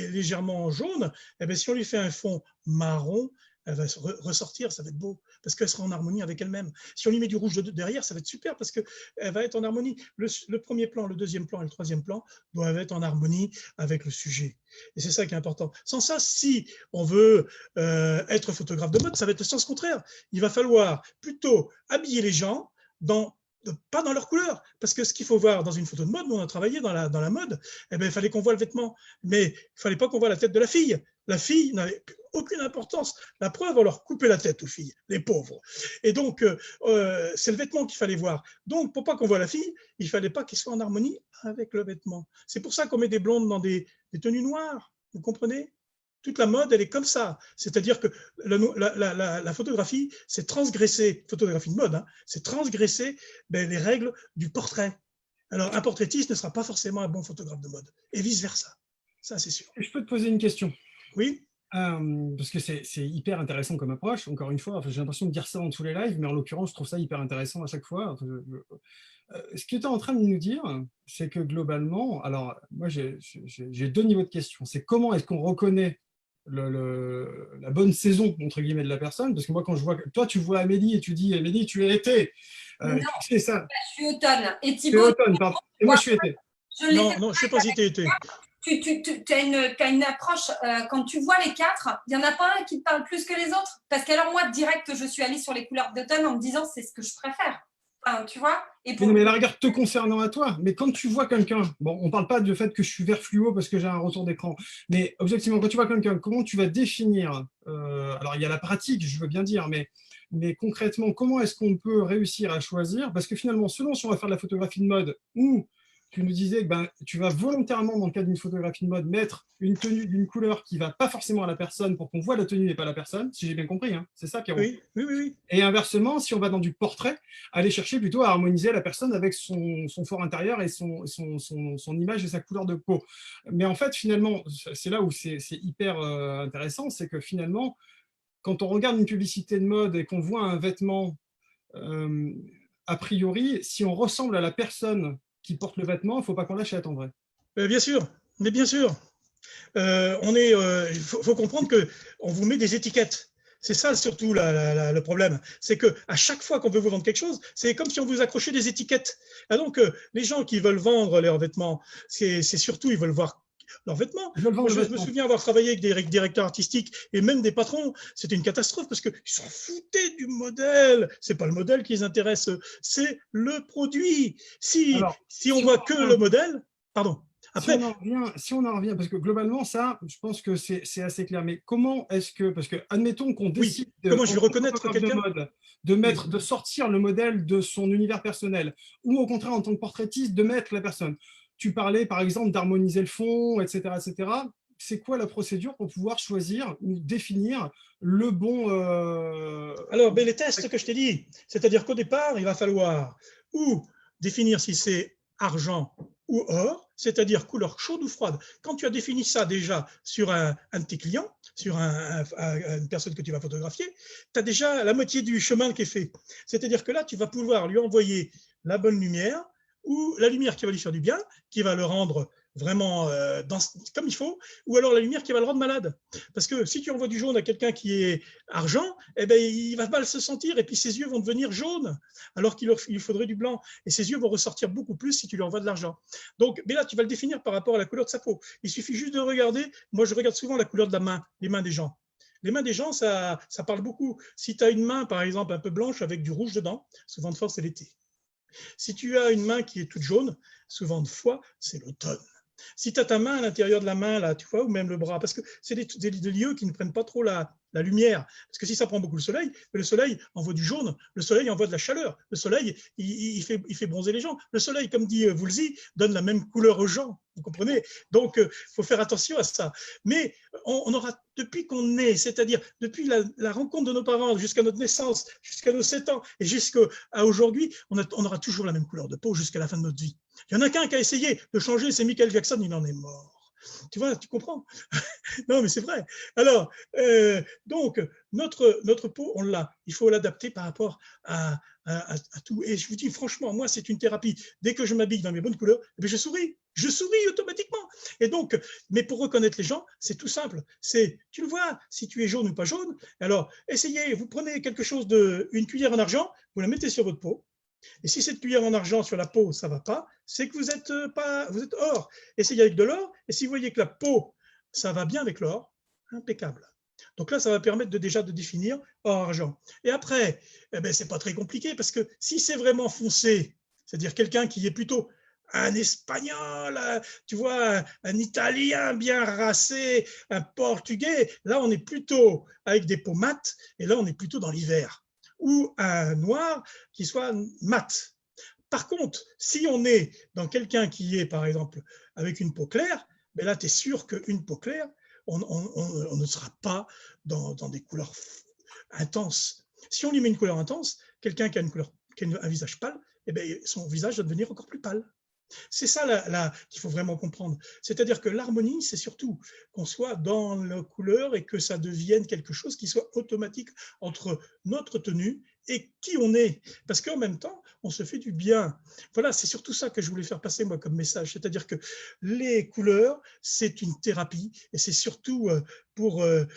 légèrement jaune, eh bien, si on lui fait un fond marron, elle va ressortir, ça va être beau, parce qu'elle sera en harmonie avec elle-même. Si on lui met du rouge derrière, ça va être super, parce qu'elle va être en harmonie. Le premier plan, le deuxième plan et le troisième plan doivent être en harmonie avec le sujet. Et c'est ça qui est important. Sans ça, si on veut être photographe de mode, ça va être le sens contraire. Il va falloir plutôt habiller les gens pas dans leur couleur, parce que ce qu'il faut voir dans une photo de mode, nous on a travaillé dans la mode, eh bien, il fallait qu'on voit le vêtement, mais il ne fallait pas qu'on voit la tête de la fille. La fille n'avait aucune importance. La preuve, on leur coupait la tête aux filles, les pauvres. Et donc, c'est le vêtement qu'il fallait voir. Donc, pour pas qu'on voit la fille, il ne fallait pas qu'elle soit en harmonie avec le vêtement. C'est pour ça qu'on met des blondes dans des tenues noires, vous comprenez ? Toute la mode, elle est comme ça. C'est-à-dire que la photographie, c'est transgresser, photographie de mode, hein, c'est transgresser les règles du portrait. Alors, un portraitiste ne sera pas forcément un bon photographe de mode, et vice-versa. Ça, c'est sûr. Je peux te poser une question? Oui. Parce que c'est hyper intéressant comme approche. Encore une fois, j'ai l'impression de dire ça dans tous les lives, mais en l'occurrence, je trouve ça hyper intéressant à chaque fois. Ce que tu es en train de nous dire, c'est que globalement, alors moi j'ai deux niveaux de questions. C'est comment est-ce qu'on reconnaît la bonne saison, entre guillemets, de la personne? Parce que moi, quand je vois, toi, tu vois Amélie et tu dis, Amélie, tu es été. Non, c'est ça. Je suis automne. Et C'est Thibaut, automne, pardon. Et moi, je suis été. Non, je ne sais pas si tu es été. Tu as une approche, quand tu vois les quatre, il n'y en a pas un qui te parle plus que les autres. Parce qu'alors, moi, direct, je suis allée sur les couleurs d'automne en me disant, c'est ce que je préfère. Enfin, tu vois. Mais la regarde te concernant à toi, mais quand tu vois quelqu'un, bon, on ne parle pas du fait que je suis vert fluo parce que j'ai un retour d'écran, mais objectivement, quand tu vois quelqu'un, comment tu vas définir, alors il y a la pratique, je veux bien dire, mais concrètement, comment est-ce qu'on peut réussir à choisir? Parce que finalement, selon si on va faire de la photographie de mode ou tu nous disais que tu vas volontairement, dans le cadre d'une photographie de mode, mettre une tenue d'une couleur qui ne va pas forcément à la personne pour qu'on voit la tenue et pas la personne, si j'ai bien compris, hein, c'est ça, Pierrot? Oui. Et inversement, si on va dans du portrait, aller chercher plutôt à harmoniser la personne avec son fort intérieur et son image et sa couleur de peau. Mais en fait, finalement, c'est là où c'est hyper intéressant, c'est que finalement, quand on regarde une publicité de mode et qu'on voit un vêtement, a priori, si on ressemble à la personne qui porte le vêtement, il ne faut pas qu'on l'achète en vrai. Bien sûr, mais bien sûr. Il faut comprendre qu'on vous met des étiquettes. C'est ça surtout le problème. C'est qu'à chaque fois qu'on veut vous vendre quelque chose, c'est comme si on vous accrochait des étiquettes. Et donc, les gens qui veulent vendre leurs vêtements, c'est surtout, ils veulent voir leurs vêtements. Moi, je me souviens avoir travaillé avec des directeurs artistiques et même des patrons. C'était une catastrophe parce qu'ils s'en foutaient du modèle. C'est pas le modèle qui les intéresse, c'est le produit. Si on voit que le modèle, pardon. Après, si on en revient, parce que globalement, ça, je pense que c'est assez clair. Mais comment est-ce que, parce que admettons qu'on décide comment je vais reconnaître quelqu'un de sortir le modèle de son univers personnel, ou au contraire en tant que portraitiste de mettre la personne. Tu parlais par exemple d'harmoniser le fond, etc., etc. C'est quoi la procédure pour pouvoir choisir ou définir le bon… Alors, les tests que je t'ai dit, c'est-à-dire qu'au départ, il va falloir ou définir si c'est argent ou or, c'est-à-dire couleur chaude ou froide. Quand tu as défini ça déjà sur un de tes clients, sur une personne que tu vas photographier, tu as déjà la moitié du chemin qui est fait. C'est-à-dire que là, tu vas pouvoir lui envoyer la bonne lumière ou la lumière qui va lui faire du bien, qui va le rendre vraiment comme il faut, ou alors la lumière qui va le rendre malade. Parce que si tu envoies du jaune à quelqu'un qui est argent, eh ben, il va mal se sentir et puis ses yeux vont devenir jaunes, alors qu'il lui faudrait du blanc. Et ses yeux vont ressortir beaucoup plus si tu lui envoies de l'argent. Donc, mais là, tu vas le définir par rapport à la couleur de sa peau. Il suffit juste de regarder. Moi, je regarde souvent la couleur de la main, les mains des gens. Les mains des gens, ça parle beaucoup. Si tu as une main, par exemple, un peu blanche avec du rouge dedans, souvent de fois, c'est l'été. Si tu as une main qui est toute jaune, souvent de fois, c'est l'automne. Si tu as ta main à l'intérieur de la main, là, tu vois, ou même le bras, parce que c'est des lieux qui ne prennent pas trop la la lumière. Parce que si ça prend beaucoup le soleil envoie du jaune, le soleil envoie de la chaleur, le soleil, il fait bronzer les gens. Le soleil, comme dit Woolsey, donne la même couleur aux gens, vous comprenez? Donc, il faut faire attention à ça. Mais on aura, depuis qu'on est, c'est-à-dire depuis la rencontre de nos parents jusqu'à notre naissance, jusqu'à nos 7 ans et jusqu'à aujourd'hui, on aura toujours la même couleur de peau jusqu'à la fin de notre vie. Il y en a qu'un qui a essayé de changer, c'est Michael Jackson, il en est mort. Tu vois, tu comprends? Non, mais c'est vrai. Alors, donc, notre peau, on l'a. Il faut l'adapter par rapport à tout. Et je vous dis, franchement, moi, c'est une thérapie. Dès que je m'habille dans mes bonnes couleurs, eh bien, je souris automatiquement. Et donc, mais pour reconnaître les gens, c'est tout simple. Tu le vois, si tu es jaune ou pas jaune. Alors, essayez, vous prenez quelque chose une cuillère en argent, vous la mettez sur votre peau. Et si cette cuillère en argent sur la peau, ça ne va pas, c'est que vous êtes or. Essayez avec de l'or, et si vous voyez que la peau, ça va bien avec l'or, impeccable. Donc là, ça va permettre déjà de définir or-argent. Et après, eh ben, ce n'est pas très compliqué, parce que si c'est vraiment foncé, c'est-à-dire quelqu'un qui est plutôt un Espagnol, tu vois, un Italien bien racé, un Portugais, là, on est plutôt avec des peaux mates, et là, on est plutôt dans l'hiver. Ou un noir qui soit mat. Par contre, si on est dans quelqu'un qui est, par exemple, avec une peau claire, ben là, tu es sûr qu'une peau claire, on ne sera pas dans des couleurs intenses. Si on lui met une couleur intense, quelqu'un qui a un visage pâle, eh ben, son visage va devenir encore plus pâle. C'est ça qu'il faut vraiment comprendre. C'est-à-dire que l'harmonie, c'est surtout qu'on soit dans la couleur et que ça devienne quelque chose qui soit automatique entre notre tenue et qui on est. Parce qu'en même temps, on se fait du bien. Voilà, c'est surtout ça que je voulais faire passer, moi, comme message. C'est-à-dire que les couleurs, c'est une thérapie et c'est surtout dans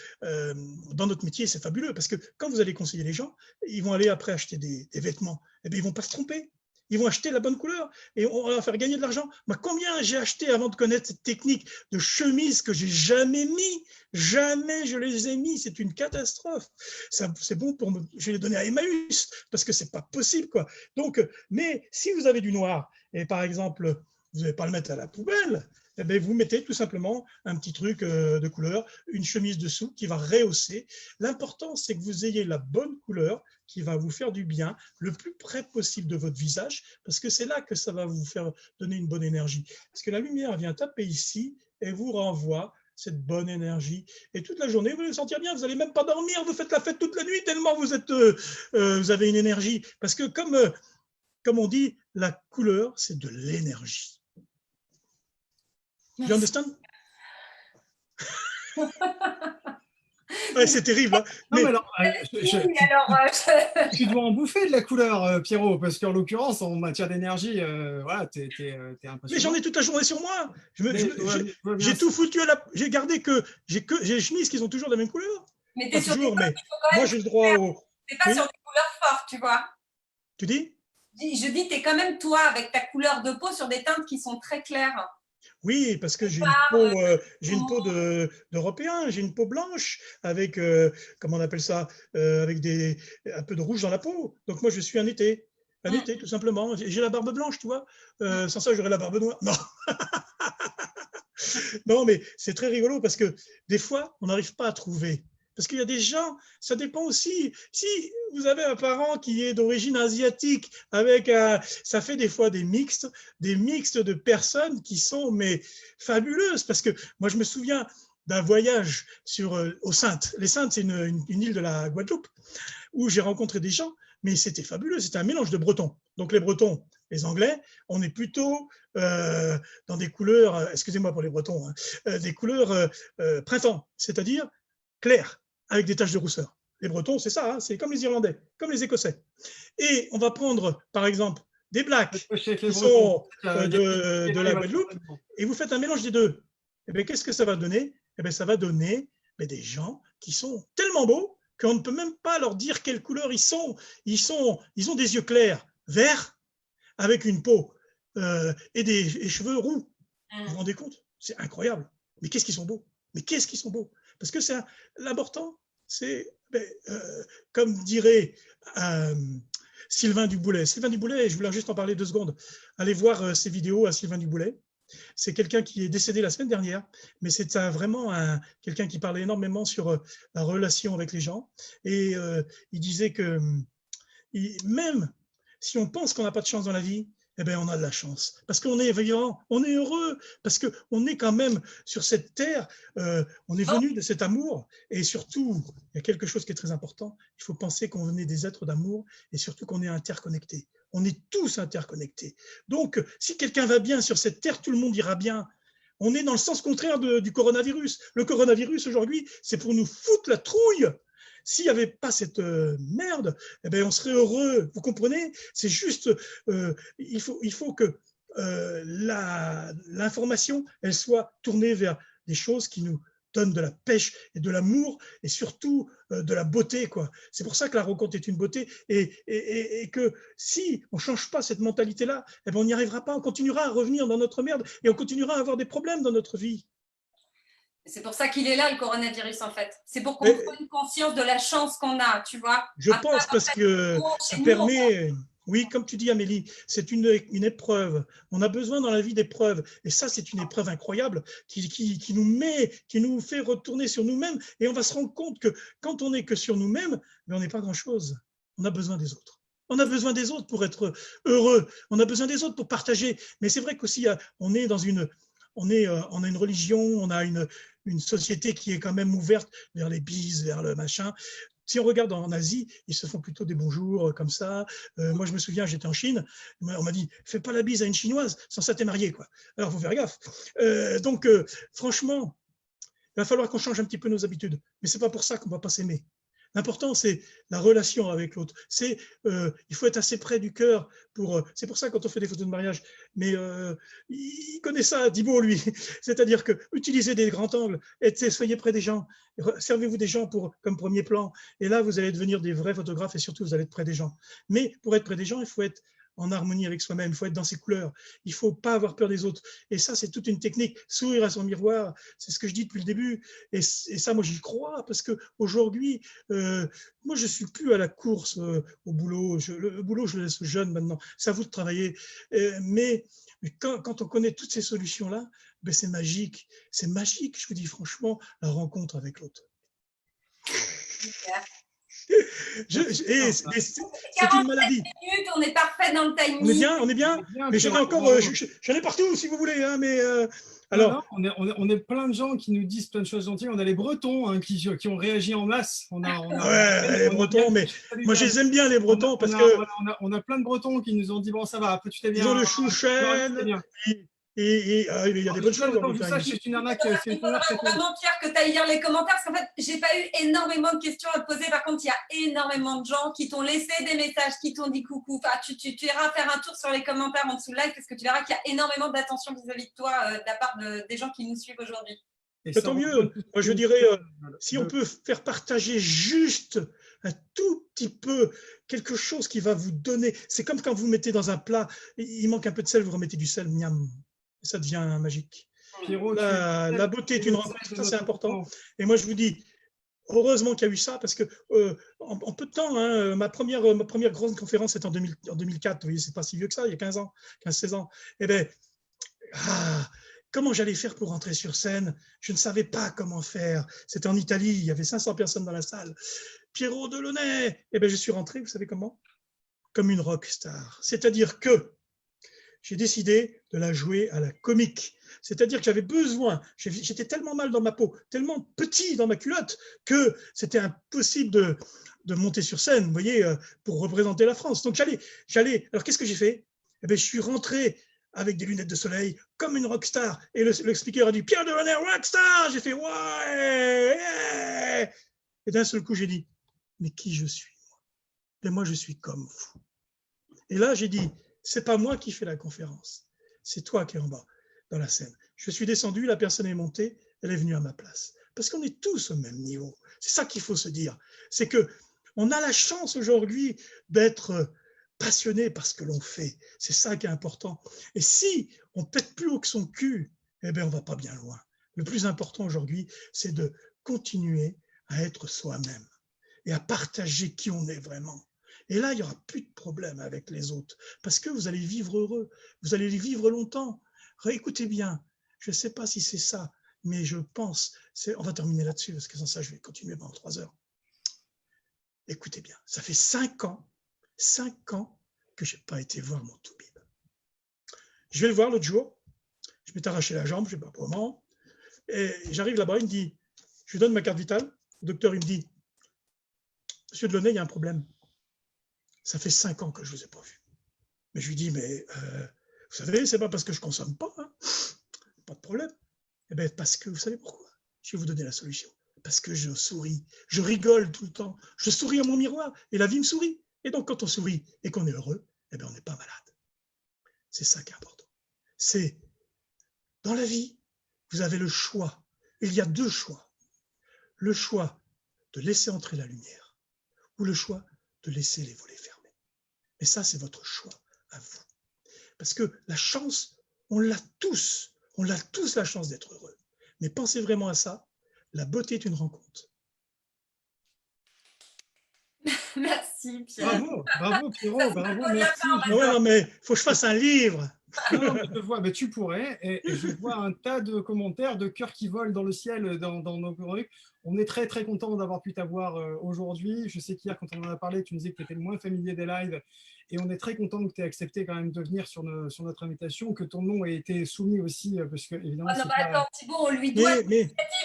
notre métier, c'est fabuleux. Parce que quand vous allez conseiller les gens, ils vont aller après acheter des vêtements. Eh bien, ils ne vont pas se tromper. Ils vont acheter la bonne couleur et on va leur faire gagner de l'argent. Mais combien j'ai acheté avant de connaître cette technique de chemise que j'ai jamais mis? Jamais je les ai mis. C'est une catastrophe. C'est bon pour je vais les donner à Emmaüs parce que c'est pas possible, quoi. Donc, mais si vous avez du noir et par exemple, vous n'allez pas le mettre à la poubelle, eh bien, vous mettez tout simplement un petit truc de couleur, une chemise dessous qui va rehausser. L'important, c'est que vous ayez la bonne couleur qui va vous faire du bien le plus près possible de votre visage, parce que c'est là que ça va vous faire donner une bonne énergie. Parce que la lumière vient taper ici et vous renvoie cette bonne énergie. Et toute la journée, vous allez vous sentir bien, vous n'allez même pas dormir, vous faites la fête toute la nuit tellement vous avez une énergie. Parce que comme on dit, la couleur, c'est de l'énergie. You understand? Ouais, c'est terrible. Hein, non, mais alors, tu dois en bouffer de la couleur, Pierrot, parce qu'en l'occurrence, en matière d'énergie, voilà, t'es impressionnant. Mais j'en ai toute la journée sur moi. J'ai tout foutu j'ai gardé j'ai les chemises qui sont toujours de la même couleur. Mais t'es sur toujours, mais moi j'ai le droit au. C'est pas sur des couleurs fortes, tu vois. Tu dis? Je dis, t'es quand même toi avec ta couleur de peau sur des teintes qui sont très claires. Oui, parce que j'ai une peau d'Européen, j'ai une peau blanche avec, comment on appelle ça, avec un peu de rouge dans la peau. Donc moi, je suis un été, tout simplement. J'ai la barbe blanche, tu vois. Sans ça, j'aurais la barbe noire. Non. Non, mais c'est très rigolo parce que des fois, on n'arrive pas à trouver. Parce qu'il y a des gens, ça dépend aussi. Si vous avez un parent qui est d'origine asiatique, ça fait des fois des mixtes de personnes qui sont fabuleuses. Parce que moi, je me souviens d'un voyage aux Saintes. Les Saintes, c'est une île de la Guadeloupe où j'ai rencontré des gens, mais c'était fabuleux. C'était un mélange de Bretons. Donc les Bretons, les Anglais, on est plutôt dans des couleurs, excusez-moi pour les Bretons, hein, des couleurs printemps, c'est-à-dire claires, avec des taches de rousseur. Les Bretons, c'est ça, hein, c'est comme les Irlandais, comme les Écossais. Et on va prendre, par exemple, des Blacks qui sont de la Guadeloupe, et vous faites un mélange des deux. Et bien, qu'est-ce que ça va donner? Eh bien, ça va donner des gens qui sont tellement beaux qu'on ne peut même pas leur dire quelle couleur ils sont. Ils ont des yeux clairs, verts, avec une peau et des cheveux roux. Vous vous rendez compte? C'est incroyable. Mais qu'est-ce qu'ils sont beaux? Mais qu'est-ce qu'ils sont beaux? Parce que l'important, c'est, comme dirait Sylvain Duboulet. Sylvain Duboulet, je voulais juste en parler 2 secondes. Allez voir ses vidéos à Sylvain Duboulet. C'est quelqu'un qui est décédé la semaine dernière, mais c'est vraiment quelqu'un qui parlait énormément sur la relation avec les gens. Et il disait que même si on pense qu'on n'a pas de chance dans la vie, eh bien, on a de la chance. Parce qu'on est vivant, on est heureux, parce qu'on est quand même sur cette terre, on est venu de cet amour. Et surtout, il y a quelque chose qui est très important, il faut penser qu'on est des êtres d'amour et surtout qu'on est interconnectés. On est tous interconnectés. Donc, si quelqu'un va bien sur cette terre, tout le monde ira bien. On est dans le sens contraire du coronavirus. Le coronavirus, aujourd'hui, c'est pour nous foutre la trouille. S'il n'y avait pas cette merde, eh ben on serait heureux. Vous comprenez? C'est juste, il faut que l'information, elle soit tournée vers des choses qui nous donnent de la pêche et de l'amour et surtout de la beauté, quoi. C'est pour ça que la rencontre est une beauté et que si on ne change pas cette mentalité-là, eh ben on n'y arrivera pas. On continuera à revenir dans notre merde et on continuera à avoir des problèmes dans notre vie. C'est pour ça qu'il est là, le coronavirus, en fait. C'est pour qu'on prenne conscience de la chance qu'on a, tu vois. Je pense parce que ça permet, oui, comme tu dis Amélie, c'est une épreuve. On a besoin dans la vie d'épreuves. Et ça, c'est une épreuve incroyable qui nous fait retourner sur nous-mêmes. Et on va se rendre compte que quand on n'est que sur nous-mêmes, on n'est pas grand-chose. On a besoin des autres. On a besoin des autres pour être heureux. On a besoin des autres pour partager. Mais c'est vrai qu'aussi, on a une religion, on a une société qui est quand même ouverte vers les bises, vers le machin. Si on regarde en Asie, ils se font plutôt des bonjours comme ça. Moi, je me souviens, j'étais en Chine, on m'a dit « fais pas la bise à une Chinoise, sans ça t'es marié ». Alors, il faut faire gaffe. Donc, franchement, il va falloir qu'on change un petit peu nos habitudes. Mais ce n'est pas pour ça qu'on ne va pas s'aimer. L'important, c'est la relation avec l'autre. Il faut être assez près du cœur. C'est pour ça quand on fait des photos de mariage, mais il connaît ça, Thibaut, lui. C'est-à-dire que utilisez des grands angles, soyez près des gens, servez-vous des gens comme premier plan. Et là, vous allez devenir des vrais photographes et surtout, vous allez être près des gens. Mais pour être près des gens, il faut être en harmonie avec soi-même, il faut être dans ses couleurs, il ne faut pas avoir peur des autres. Et ça, c'est toute une technique. Sourire à son miroir, c'est ce que je dis depuis le début. Et ça, moi, j'y crois, parce qu'aujourd'hui, moi, je ne suis plus à la course au boulot. Le boulot, je le laisse aux jeunes maintenant. C'est à vous de travailler. Mais quand on connaît toutes ces solutions-là, ben, c'est magique. C'est magique, je vous dis franchement, la rencontre avec l'autre. C'est une maladie. Minutes, on est parfait dans le timing. On est bien. Mais j'en ai encore, j'en ai partout si vous voulez. Hein, mais alors, on est plein de gens qui nous disent plein de choses gentilles. On a les Bretons hein, qui ont réagi en masse. Les Bretons, mais moi je les aime bien les Bretons parce que on a plein de Bretons qui nous ont dit bon ça va, après tu t'es bien. Ils ont le chouchen. Et il y a des bonnes choses. C'est une arnaque. Il faudra vraiment, Pierre, que tu ailles lire les commentaires, parce qu'en fait, je n'ai pas eu énormément de questions à te poser. Par contre, il y a énormément de gens qui t'ont laissé des messages, qui t'ont dit coucou. Enfin, tu iras faire un tour sur les commentaires en dessous de live, parce que tu verras qu'il y a énormément d'attention vis-à-vis de toi, de la part des gens qui nous suivent aujourd'hui. Tant mieux. Moi, je dirais, si on peut faire partager juste un tout petit peu quelque chose qui va vous donner. C'est comme quand vous mettez dans un plat, il manque un peu de sel, vous remettez du sel, miam. Ça devient magique. Pierrot, la beauté est une rencontre, ça c'est important. Et moi je vous dis, heureusement qu'il y a eu ça, parce que en peu de temps, hein, ma première grande conférence c'était en 2004, vous voyez, c'est pas si vieux que ça, il y a 15-16 ans. Eh bien, comment j'allais faire pour rentrer sur scène? Je ne savais pas comment faire. C'était en Italie, il y avait 500 personnes dans la salle. Pierrot Delaunay, eh bien je suis rentré, vous savez comment? Comme une rock star. C'est-à-dire que j'ai décidé de la jouer à la comique. C'est-à-dire que j'avais besoin, j'étais tellement mal dans ma peau, tellement petit dans ma culotte, que c'était impossible de monter sur scène, vous voyez, pour représenter la France. Donc j'allais. Alors qu'est-ce que j'ai fait? Eh bien, je suis rentré avec des lunettes de soleil, comme une rockstar. Et le speaker a dit « Pierre Delaunay, rockstar !» J'ai fait « Ouais yeah !» Et d'un seul coup, j'ai dit « Mais qui je suis, moi ?» Et moi, je suis comme vous. Et là, j'ai dit c'est pas moi qui fais la conférence, c'est toi qui es en bas, dans la scène. Je suis descendu, la personne est montée, elle est venue à ma place. Parce qu'on est tous au même niveau. C'est ça qu'il faut se dire. C'est qu'on a la chance aujourd'hui d'être passionné par ce que l'on fait. C'est ça qui est important. Et si on pète plus haut que son cul, eh bien, on va pas bien loin. Le plus important aujourd'hui, c'est de continuer à être soi-même et à partager qui on est vraiment. Et là, il n'y aura plus de problème avec les autres, parce que vous allez vivre heureux, vous allez vivre longtemps. Écoutez bien, je ne sais pas si c'est ça, mais je pense, on va terminer là-dessus, parce que sans ça, je vais continuer pendant 3 heures. Écoutez bien, ça fait 5 ans que je n'ai pas été voir mon toubib. Je vais le voir l'autre jour, je m'étais arraché la jambe, je ne sais pas comment, et j'arrive là-bas, il me dit, je lui donne ma carte vitale, le docteur il me dit, Monsieur Delaunay, il y a un problème. Ça fait 5 ans que je ne vous ai pas vu. Mais je lui dis, mais vous savez, c'est pas parce que je ne consomme pas, hein. Pas de problème. Eh bien, parce que, vous savez pourquoi? Je vais vous donner la solution. Parce que je souris, je rigole tout le temps, je souris à mon miroir, et la vie me sourit. Et donc, quand on sourit et qu'on est heureux, eh bien, on n'est pas malade. C'est ça qui est important. C'est, dans la vie, vous avez le choix. Il y a 2 choix. Le choix de laisser entrer la lumière ou le choix de laisser les volets fermés. Et ça, c'est votre choix à vous. Parce que la chance, on l'a tous la chance d'être heureux. Mais pensez vraiment à ça, la beauté est une rencontre. Merci Pierre. Bravo Pierrot, bravo, merci. Ouais, non, mais il faut que je fasse un livre. Non, mais je vois, mais tu pourrais, et je vois un tas de commentaires, de cœurs qui volent dans le ciel, dans nos rues. On est très très content d'avoir pu t'avoir aujourd'hui. Je sais qu'hier, quand on en a parlé, tu nous disais que tu étais le moins familier des lives, et on est très content que tu aies accepté quand même de venir sur notre invitation, que ton nom ait été soumis aussi, parce que évidemment. Oh non, bah, attends, Thibaut, on lui doit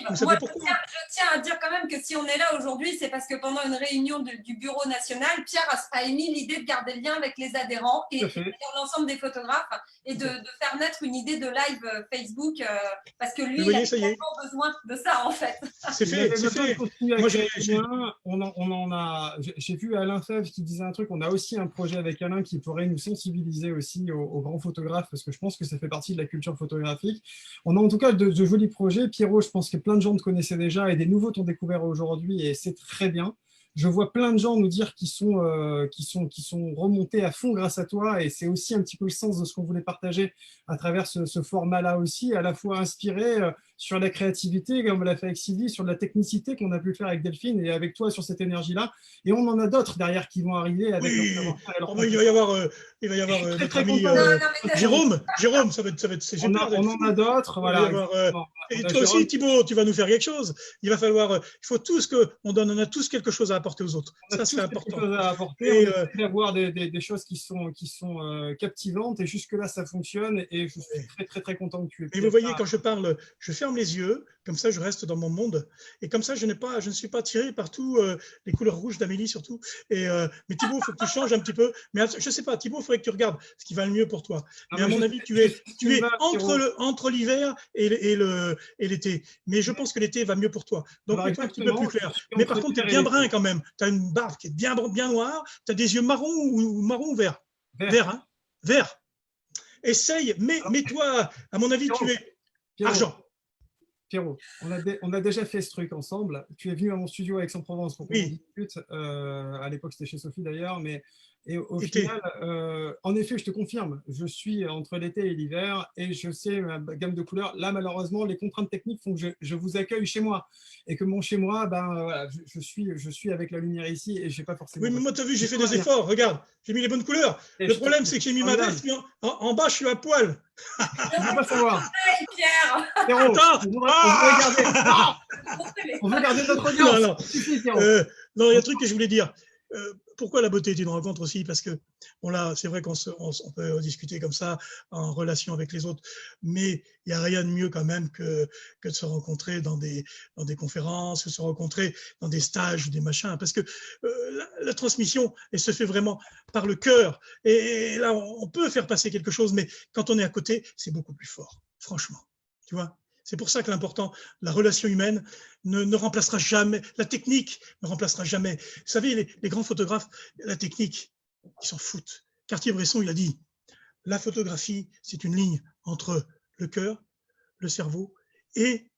vous savez pourquoi? Je tiens à dire quand même que si on est là aujourd'hui, c'est parce que pendant une réunion du bureau national, Pierre a émis l'idée de garder le lien avec les adhérents et l'ensemble des photographes et de faire naître une idée de live Facebook, parce que lui, il a vraiment besoin de ça en fait. C'est fait, c'est fait. Moi, j'ai vu Alain Fèvre qui disait un truc, on a aussi un projet avec Alain qui pourrait nous sensibiliser aussi aux grands photographes, parce que je pense que ça fait partie de la culture photographique. On a en tout cas de jolis projets. Pierrot, je pense que plein de gens te connaissaient déjà et des nouveaux t'ont découvert aujourd'hui, et c'est très bien. Je vois plein de gens nous dire qu'ils sont remontés à fond grâce à toi, et c'est aussi un petit peu le sens de ce qu'on voulait partager à travers ce format-là aussi, à la fois inspiré sur la créativité, comme on l'a fait avec Sylvie, sur la technicité qu'on a pu faire avec Delphine, et avec toi sur cette énergie-là. Et on en a d'autres derrière qui vont arriver avec oui. leur Il va y avoir notre ami Jérôme, ça va être c'est super. On en a d'autres, voilà. Et toi aussi, Thibaut, tu vas nous faire quelque chose. Il va falloir, il faut tous on a tous quelque chose à apporter aux autres. Ça, c'est important. Quelque chose à apporter. On essaie d'avoir des choses qui sont captivantes, et jusque-là, ça fonctionne, et je suis très, très, très content que tu aies. Et vous voyez, quand je parle, je ferme les yeux, comme ça, je reste dans mon monde, et comme ça, je ne suis pas tiré par tout les couleurs rouges d'Amélie, surtout. Mais Thibaut, il faut que tu changes un petit peu. Mais je ne sais pas, Thibaut, il faudrait que tu regardes ce qui va le mieux pour toi. Mais à mon avis, tu es entre l'hiver et l'été. Mais je pense que l'été va mieux pour toi. Donc, un petit peu plus clair. Mais par contre, tu es bien brun quand même. Tu as une barbe qui est bien noire. Tu as des yeux marron ou vert. Vert, hein? Vert. Essaye, mets-toi, à mon avis, tu es argent. Pierrot, on a déjà fait ce truc ensemble. Tu es venu à mon studio à Aix-en-Provence pour qu'on discute. À l'époque, c'était chez Sophie d'ailleurs. Et au final, en effet, je te confirme, je suis entre l'été et l'hiver, et je sais ma gamme de couleurs. Là, malheureusement, les contraintes techniques font que je vous accueille chez moi. Et que mon chez moi, voilà, je suis avec la lumière ici, et je n'ai pas forcément. Oui, mais moi, tu as vu, j'ai fait des efforts. Regarde, j'ai mis les bonnes couleurs. Le problème, c'est que j'ai mis ma veste, mais en bas, je suis à poil. Je ne veux pas savoir. Pierre. Pierrot, on veut garder notre audience. Non, il y a un truc que je voulais dire. Pourquoi la beauté est une rencontre aussi? Parce que, bon là, c'est vrai qu'on peut discuter comme ça, en relation avec les autres, mais il n'y a rien de mieux quand même que de se rencontrer dans des conférences, de se rencontrer dans des stages ou des machins, parce que la transmission, elle se fait vraiment par le cœur, et là, on peut faire passer quelque chose, mais quand on est à côté, c'est beaucoup plus fort, franchement, tu vois. C'est pour ça que l'important, la relation humaine ne remplacera jamais, la technique ne remplacera jamais. Vous savez, les grands photographes, la technique, ils s'en foutent. Cartier-Bresson, il a dit, la photographie, c'est une ligne entre le cœur, le cerveau et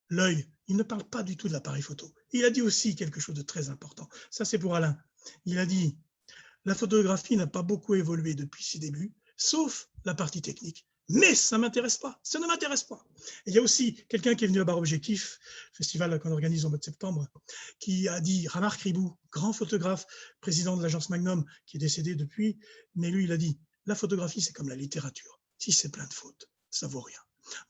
l'œil. Il ne parle pas du tout de l'appareil photo. Il a dit aussi quelque chose de très important. Ça, c'est pour Alain. Il a dit, la photographie n'a pas beaucoup évolué depuis ses débuts, sauf la partie technique. Mais ça ne m'intéresse pas, ça ne m'intéresse pas. Et il y a aussi quelqu'un qui est venu à Bar Objectif, festival qu'on organise au mois de septembre, qui a dit, Ramar Kribou, grand photographe, président de l'agence Magnum, qui est décédé depuis, mais lui il a dit, la photographie c'est comme la littérature, si c'est plein de fautes, ça vaut rien.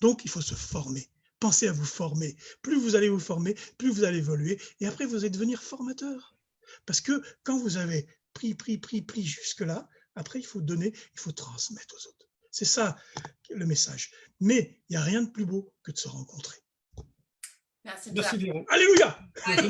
Donc, il faut se former. Pensez à vous former. Plus vous allez vous former, plus vous allez évoluer. Et après, vous allez devenir formateur. Parce que quand vous avez pris jusque-là, après, il faut donner, il faut transmettre aux autres. C'est ça le message. Mais il n'y a rien de plus beau que de se rencontrer. Merci Pierre. Merci Pierrot. Alléluia. Allez,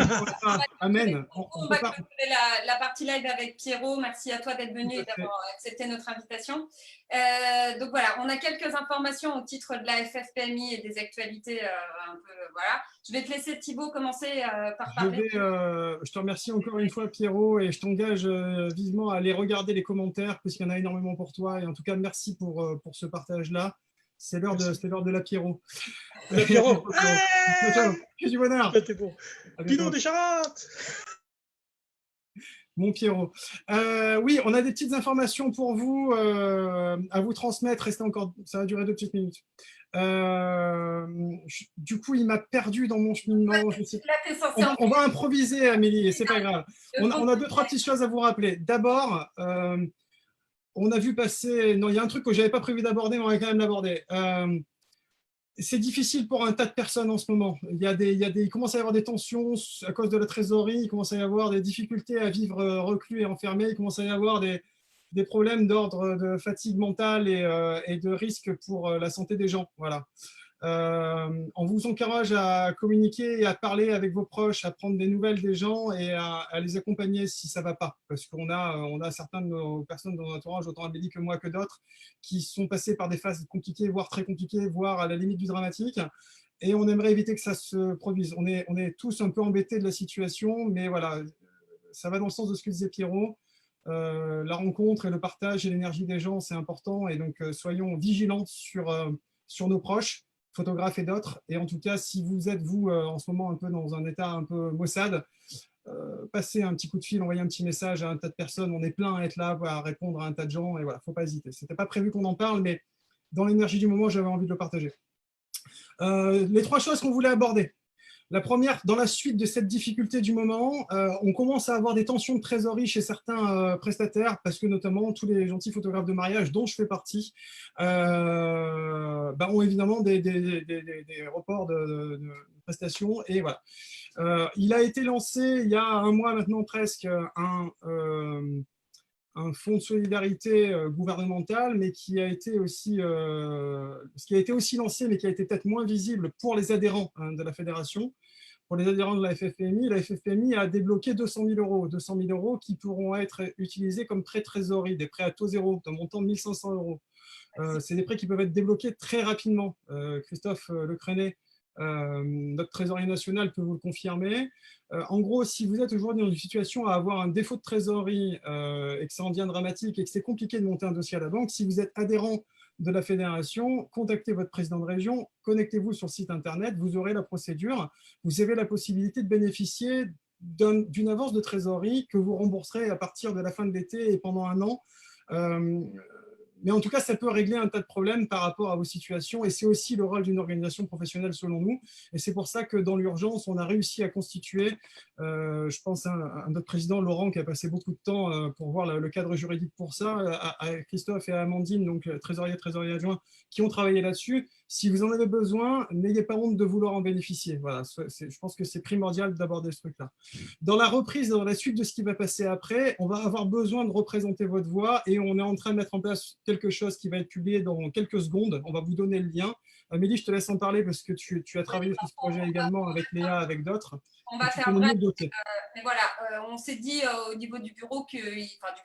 Amen. on va clôturer la partie live avec Pierrot. Merci à toi d'être venu et d'avoir accepté notre invitation. Donc voilà, on a quelques informations au titre de la FFPMI et des actualités un peu, voilà. Je vais te laisser Thibaut commencer par parler. Je te remercie encore une fois Pierrot et je t'engage vivement à aller regarder les commentaires puisqu'il y en a énormément pour toi et en tout cas merci pour ce partage-là. C'est l'heure de la Pierrot. La Pierrot. Que du bonheur. T'es bon. Pinot des Charentes. Mon Pierrot. Oui, on a des petites informations pour vous à vous transmettre. Restez encore, ça va durer 2 petites minutes. Du coup, il m'a perdu dans mon cheminement. On va improviser, Amélie, c'est pas grave. On a 2-3 petites choses à vous rappeler. D'abord, on a vu passer... Non, il y a un truc que je n'avais pas prévu d'aborder, mais on va quand même l'aborder. C'est difficile pour un tas de personnes en ce moment. Il commence à y avoir des tensions à cause de la trésorerie, il commence à y avoir des difficultés à vivre reclus et enfermés, il commence à y avoir des problèmes d'ordre de fatigue mentale et de risque pour la santé des gens. Voilà. On vous encourage à communiquer et à parler avec vos proches, à prendre des nouvelles des gens et à les accompagner si ça ne va pas. Parce qu'on a certaines de nos personnes dans notre entourage, autant Amélie que moi que d'autres, qui sont passées par des phases compliquées, voire très compliquées, voire à la limite du dramatique. Et on aimerait éviter que ça se produise. On est tous un peu embêtés de la situation, mais voilà, ça va dans le sens de ce que disait Pierrot. La rencontre et le partage et l'énergie des gens, c'est important. Et donc, soyons vigilants sur nos proches, photographes et d'autres. Et en tout cas, si vous êtes, vous, en ce moment, un peu dans un état un peu maussade, passez un petit coup de fil, envoyez un petit message à un tas de personnes. On est plein à être là, à répondre à un tas de gens. Et voilà, il ne faut pas hésiter. Ce n'était pas prévu qu'on en parle, mais dans l'énergie du moment, j'avais envie de le partager. Les 3 choses qu'on voulait aborder. La première, dans la suite de cette difficulté du moment, on commence à avoir des tensions de trésorerie chez certains prestataires, parce que notamment tous les gentils photographes de mariage, dont je fais partie, ont évidemment des reports de prestations. Et voilà. Il a été lancé il y a un mois maintenant presque un fonds de solidarité gouvernemental, mais qui a été aussi lancé, mais qui a été peut-être moins visible pour les adhérents de la fédération. Pour les adhérents de la FFPMI a débloqué 200 000 euros. 200 000 euros qui pourront être utilisés comme prêts trésorerie, des prêts à taux zéro, d'un montant de 1 500 euros. C'est des prêts qui peuvent être débloqués très rapidement. Christophe Lecrenet, notre trésorier national, peut vous le confirmer. En gros, si vous êtes aujourd'hui dans une situation à avoir un défaut de trésorerie et que ça en devient dramatique et que c'est compliqué de monter un dossier à la banque, si vous êtes adhérent de la fédération, contactez votre président de région, connectez-vous sur le site internet, vous aurez la procédure, vous avez la possibilité de bénéficier d'une avance de trésorerie que vous rembourserez à partir de la fin de l'été et pendant 1 an. Mais en tout cas, ça peut régler un tas de problèmes par rapport à vos situations et c'est aussi le rôle d'une organisation professionnelle selon nous. Et c'est pour ça que dans l'urgence, on a réussi à constituer, je pense à notre président Laurent qui a passé beaucoup de temps pour voir le cadre juridique pour ça, à Christophe et à Amandine, donc trésorier adjoint, qui ont travaillé là-dessus. Si vous en avez besoin, n'ayez pas honte de vouloir en bénéficier. Voilà, je pense que c'est primordial d'aborder ce truc-là. Dans la reprise, dans la suite de ce qui va passer après, on va avoir besoin de représenter votre voix et on est en train de mettre en place quelque chose qui va être publié dans quelques secondes. On va vous donner le lien. Amélie, je te laisse en parler parce que tu as travaillé sur ce projet également avec Léa, avec d'autres. On va faire bref. Mais voilà, on s'est dit au niveau du bureau, du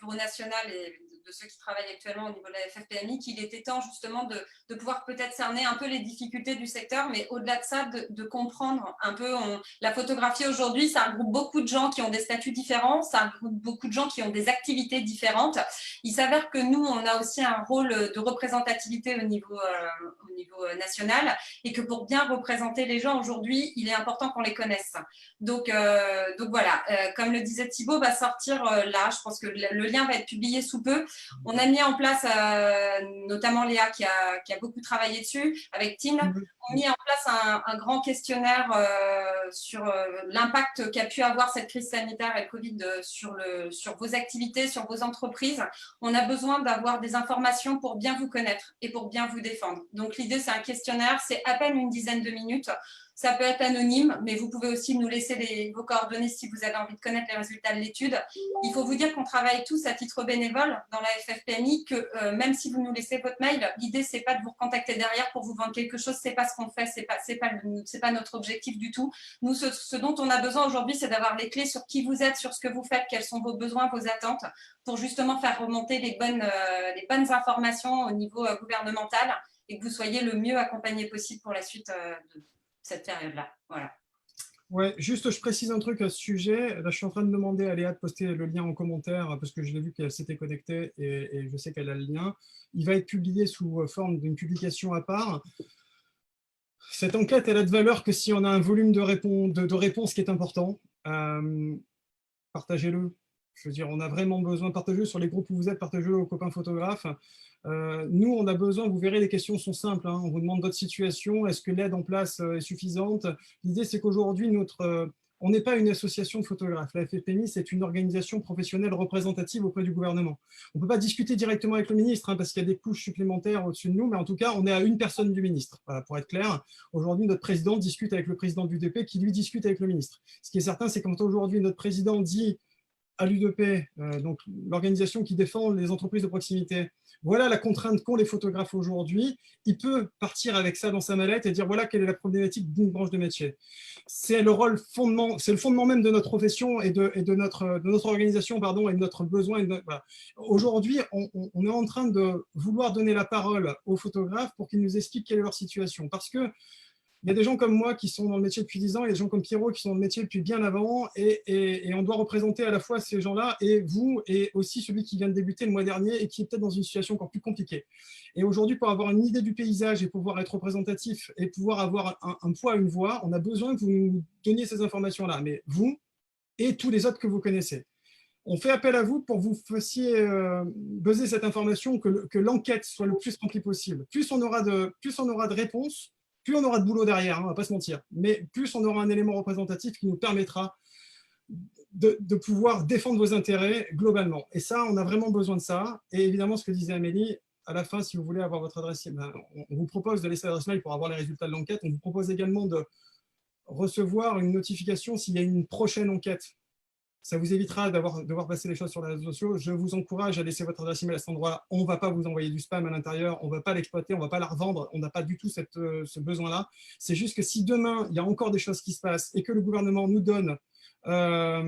bureau national et de ceux qui travaillent actuellement au niveau de la FFPMI, qu'il était temps justement de pouvoir peut-être cerner un peu les difficultés du secteur, mais au-delà de ça, de comprendre un peu la photographie aujourd'hui, ça regroupe beaucoup de gens qui ont des statuts différents, ça regroupe beaucoup de gens qui ont des activités différentes. Il s'avère que nous, on a aussi un rôle de représentativité au niveau national et que pour bien représenter les gens aujourd'hui, il est important qu'on les connaisse. Donc voilà, comme le disait Thibaut, va sortir là, je pense que le lien va être publié sous peu. On a mis en place, notamment Léa qui a beaucoup travaillé dessus, avec Tine, ont mis en place un grand questionnaire sur l'impact qu'a pu avoir cette crise sanitaire et le Covid sur vos activités, sur vos entreprises. On a besoin d'avoir des informations pour bien vous connaître et pour bien vous défendre. Donc, l'idée, c'est un questionnaire, c'est à peine une dizaine de minutes. Ça peut être anonyme, mais vous pouvez aussi nous laisser vos coordonnées si vous avez envie de connaître les résultats de l'étude. Il faut vous dire qu'on travaille tous à titre bénévole dans la FFPMI, que même si vous nous laissez votre mail, l'idée, c'est pas de vous recontacter derrière pour vous vendre quelque chose, c'est pas ce qu'on fait, c'est pas notre objectif du tout. Nous, ce dont on a besoin aujourd'hui, c'est d'avoir les clés sur qui vous êtes, sur ce que vous faites, quels sont vos besoins, vos attentes, pour justement faire remonter les bonnes informations au niveau gouvernemental et que vous soyez le mieux accompagné possible pour la suite de cette période-là. Voilà. Ouais, juste, je précise un truc à ce sujet. Là, je suis en train de demander à Léa de poster le lien en commentaire parce que je l'ai vu qu'elle s'était connectée et je sais qu'elle a le lien. Il va être publié sous forme d'une publication à part. Cette enquête, elle a de valeur que si on a un volume de réponses qui est important. Partagez-le. Je veux dire, on a vraiment besoin de partager sur les groupes où vous êtes, partagez-le aux copains photographes. Nous, on a besoin, vous verrez, les questions sont simples. On vous demande votre situation, est-ce que l'aide en place est suffisante? L'idée, c'est qu'aujourd'hui, on n'est pas une association de photographes. La FFPMI, c'est une organisation professionnelle représentative auprès du gouvernement. On ne peut pas discuter directement avec le ministre parce qu'il y a des couches supplémentaires au-dessus de nous, mais en tout cas, on est à une personne du ministre. Voilà, pour être clair, aujourd'hui, notre président discute avec le président de l'UDP qui, lui, discute avec le ministre. Ce qui est certain, c'est quand aujourd'hui, notre président dit à l'UDP, donc l'organisation qui défend les entreprises de proximité, voilà la contrainte qu'ont les photographes aujourd'hui, il peut partir avec ça dans sa mallette et dire voilà quelle est la problématique d'une branche de métier. C'est le fondement même de notre profession et de notre organisation, pardon, et de notre besoin. Voilà. Aujourd'hui, on est en train de vouloir donner la parole aux photographes pour qu'ils nous expliquent quelle est leur situation. Parce que il y a des gens comme moi qui sont dans le métier depuis 10 ans, il y a des gens comme Pierrot qui sont dans le métier depuis bien avant, et on doit représenter à la fois ces gens-là et vous, et aussi celui qui vient de débuter le mois dernier et qui est peut-être dans une situation encore plus compliquée. Et aujourd'hui, pour avoir une idée du paysage et pouvoir être représentatif et pouvoir avoir un poids, une voix, on a besoin que vous nous donniez ces informations-là, mais vous et tous les autres que vous connaissez. On fait appel à vous pour que vous fassiez buzzer cette information, que l'enquête soit le plus remplie possible. Plus on aura de réponses, plus on aura de boulot derrière, on ne va pas se mentir, mais plus on aura un élément représentatif qui nous permettra de pouvoir défendre vos intérêts globalement. Et ça, on a vraiment besoin de ça. Et évidemment, ce que disait Amélie, à la fin, si vous voulez avoir votre adresse, on vous propose de laisser l'adresse mail pour avoir les résultats de l'enquête. On vous propose également de recevoir une notification s'il y a une prochaine enquête. Ça vous évitera de devoir passer les choses sur les réseaux sociaux. Je vous encourage à laisser votre adresse email à cet endroit-là. On ne va pas vous envoyer du spam à l'intérieur, on ne va pas l'exploiter, on ne va pas la revendre, on n'a pas du tout ce besoin-là. C'est juste que si demain, il y a encore des choses qui se passent et que le gouvernement nous donne la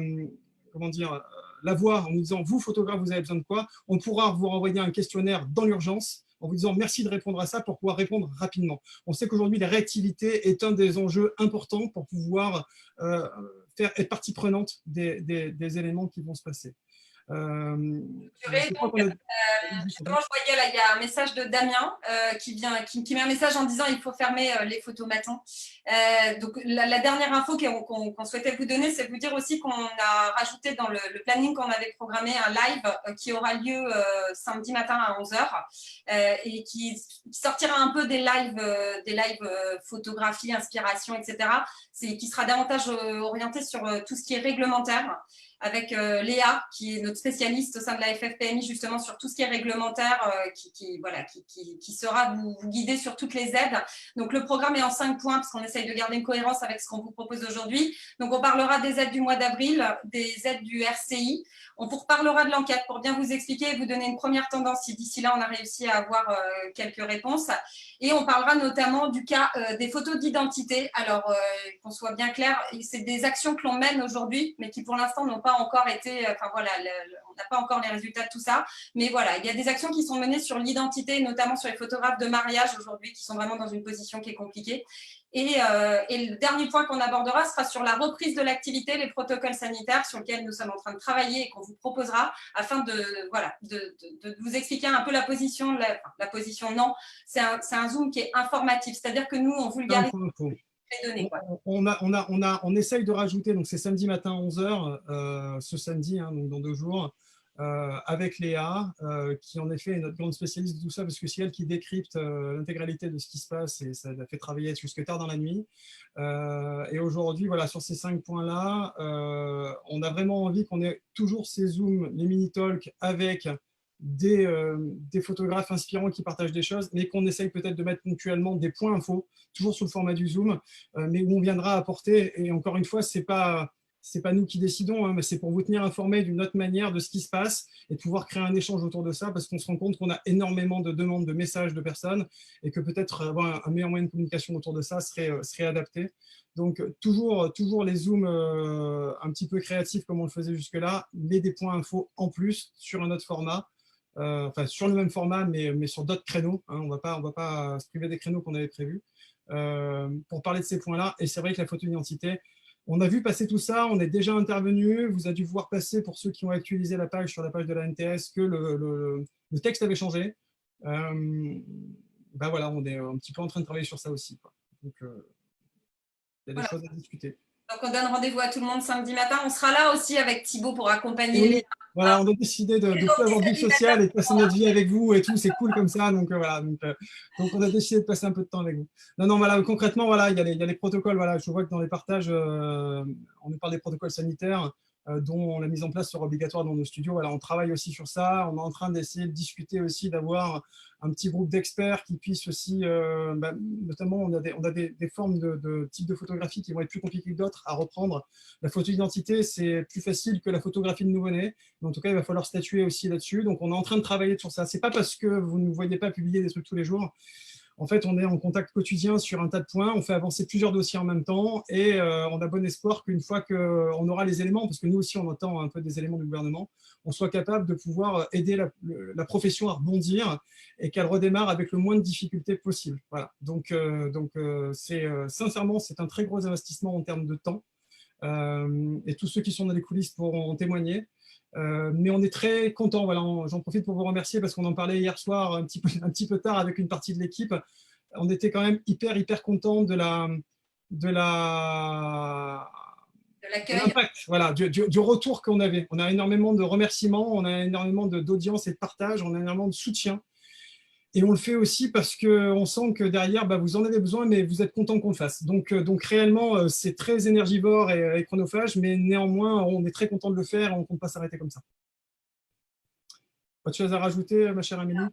voix en nous disant « vous, photographe, vous avez besoin de quoi ?» on pourra vous renvoyer un questionnaire dans l'urgence en vous disant merci de répondre à ça pour pouvoir répondre rapidement. On sait qu'aujourd'hui, la réactivité est un des enjeux importants pour pouvoir être partie prenante des éléments qui vont se passer. Justement, je voyais là, il y a un message de Damien qui met un message en disant il faut fermer les photomatons. Donc la dernière info qu'on souhaitait vous donner, c'est vous dire aussi qu'on a rajouté dans le planning qu'on avait programmé un live qui aura lieu samedi matin à 11h et qui sortira un peu des lives photographie, inspiration, etc. Qui sera davantage orienté sur tout ce qui est réglementaire, avec Léa, qui est notre spécialiste au sein de la FFPMI, justement sur tout ce qui est réglementaire, qui sera vous guider sur toutes les aides. Donc, le programme est en 5 points, parce qu'on essaye de garder une cohérence avec ce qu'on vous propose aujourd'hui. Donc, on parlera des aides du mois d'avril, des aides du RCI. On vous reparlera de l'enquête pour bien vous expliquer et vous donner une première tendance, si d'ici là, on a réussi à avoir quelques réponses. Et on parlera notamment du cas des photos d'identité. Alors, qu'on soit bien clair, c'est des actions que l'on mène aujourd'hui, mais qui pour l'instant n'ont pas encore été, on n'a pas encore les résultats de tout ça. Mais voilà, il y a des actions qui sont menées sur l'identité, notamment sur les photographes de mariage aujourd'hui, qui sont vraiment dans une position qui est compliquée. Et le dernier point qu'on abordera sera sur la reprise de l'activité, les protocoles sanitaires sur lesquels nous sommes en train de travailler et qu'on vous proposera afin de vous expliquer un peu la position. La position, non, c'est un Zoom qui est informatif, c'est-à-dire que nous, on vulgarise les données. Quoi. On essaye de rajouter, donc c'est samedi matin à 11h, ce samedi, donc dans 2 jours, avec Léa, qui en effet est notre grande spécialiste de tout ça, parce que c'est elle qui décrypte l'intégralité de ce qui se passe, et ça la fait travailler jusque tard dans la nuit. Et aujourd'hui, voilà, sur ces 5 points-là, on a vraiment envie qu'on ait toujours ces Zooms, les mini-talks avec des photographes inspirants qui partagent des choses, mais qu'on essaye peut-être de mettre ponctuellement des points infos, toujours sous le format du Zoom, mais où on viendra apporter, et encore une fois, c'est pas nous qui décidons, hein, mais c'est pour vous tenir informés d'une autre manière de ce qui se passe et de pouvoir créer un échange autour de ça, parce qu'on se rend compte qu'on a énormément de demandes, de messages de personnes, et que peut-être avoir un meilleur moyen de communication autour de ça serait adapté. Donc, toujours les Zooms un petit peu créatifs comme on le faisait jusque-là, mais des points infos en plus sur un autre format, enfin sur le même format, mais sur d'autres créneaux. Hein, on va pas se priver des créneaux qu'on avait prévus pour parler de ces points-là. Et c'est vrai que la photo d'identité, on a vu passer tout ça, on est déjà intervenu. Vous avez dû voir passer, pour ceux qui ont actualisé la page sur la page de la NTS, que le texte avait changé. Ben voilà, on est un petit peu en train de travailler sur ça aussi, quoi. Donc, il y a des choses à discuter. Donc, on donne rendez-vous à tout le monde samedi matin. On sera là aussi avec Thibaut pour accompagner les... Voilà, on a décidé de ne plus avoir de vie sociale et de passer notre vie avec vous et tout, c'est cool comme ça. Donc, voilà, donc on a décidé de passer un peu de temps avec vous. Non, voilà, concrètement, voilà, il y a les protocoles. Voilà, je vois que dans les partages, on nous parle des protocoles sanitaires dont la mise en place sera obligatoire dans nos studios. Voilà, on travaille aussi sur ça. On est en train d'essayer de discuter aussi, d'avoir un petit groupe d'experts qui puissent aussi, notamment, on a des formes de types de photographie qui vont être plus compliquées que d'autres à reprendre. La photo d'identité, c'est plus facile que la photographie de nouveau-né. Mais en tout cas, il va falloir statuer aussi là-dessus. Donc, on est en train de travailler sur ça. Ce n'est pas parce que vous ne voyez pas publier des trucs tous les jours. En fait, on est en contact quotidien sur un tas de points, on fait avancer plusieurs dossiers en même temps, et on a bon espoir qu'une fois qu'on aura les éléments, parce que nous aussi on entend un peu des éléments du gouvernement, on soit capable de pouvoir aider la profession à rebondir et qu'elle redémarre avec le moins de difficultés possible. Voilà. Donc sincèrement, c'est un très gros investissement en termes de temps, et tous ceux qui sont dans les coulisses pourront en témoigner. Mais on est très content. Voilà, j'en profite pour vous remercier parce qu'on en parlait hier soir un petit peu tard avec une partie de l'équipe. On était quand même hyper content de l'impact, voilà, du retour qu'on avait. On a énormément de remerciements, on a énormément d'audience et de partage, on a énormément de soutien. Et on le fait aussi parce qu'on sent que derrière, vous en avez besoin, mais vous êtes content qu'on le fasse. Donc réellement, c'est très énergivore et chronophage, mais néanmoins, on est très content de le faire et on ne compte pas s'arrêter comme ça. Pas de choses à rajouter, ma chère Amélie? Non,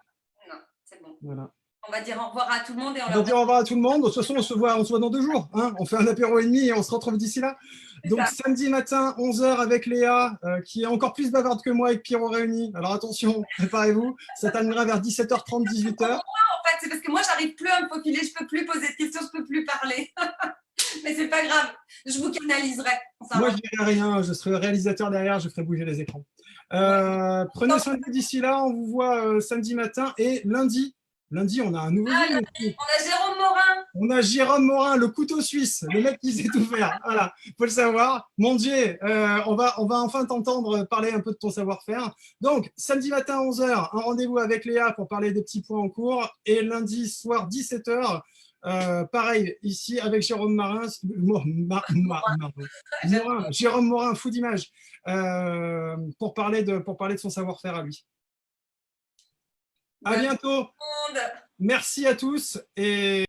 c'est bon. Voilà. On va dire au revoir à tout le monde. On va dire au revoir à tout le monde. De toute façon, on se voit dans 2 jours. Hein, on fait un apéro et demi et on se retrouve d'ici là. Donc, samedi matin, 11h avec Léa, qui est encore plus bavarde que moi avec Pierrot réunis. Alors, attention, préparez-vous. Ça terminera vers 17h30, 18h. En fait, c'est parce que moi, j'arrive plus à me faufiler. Je ne peux plus poser de questions, je ne peux plus parler. Mais c'est pas grave. Je vous canaliserai. Moi, je dirai rien. Je serai réalisateur derrière. Je ferai bouger les écrans. Prenez soin de vous d'ici là. On vous voit samedi matin et lundi. Lundi, on a un nouveau Zoom. On a Jérôme Morin. On a Jérôme Morin, le couteau suisse, le mec qui sait tout faire. Voilà, il faut le savoir. Mon Dieu, on va enfin t'entendre parler un peu de ton savoir-faire. Donc, samedi matin, 11h, un rendez-vous avec Léa pour parler des petits points en cours. Et lundi soir, 17h, pareil, ici avec Jérôme Morin, Jérôme Morin, fou d'image, pour parler de son savoir-faire à lui. À bientôt. Merci à tous et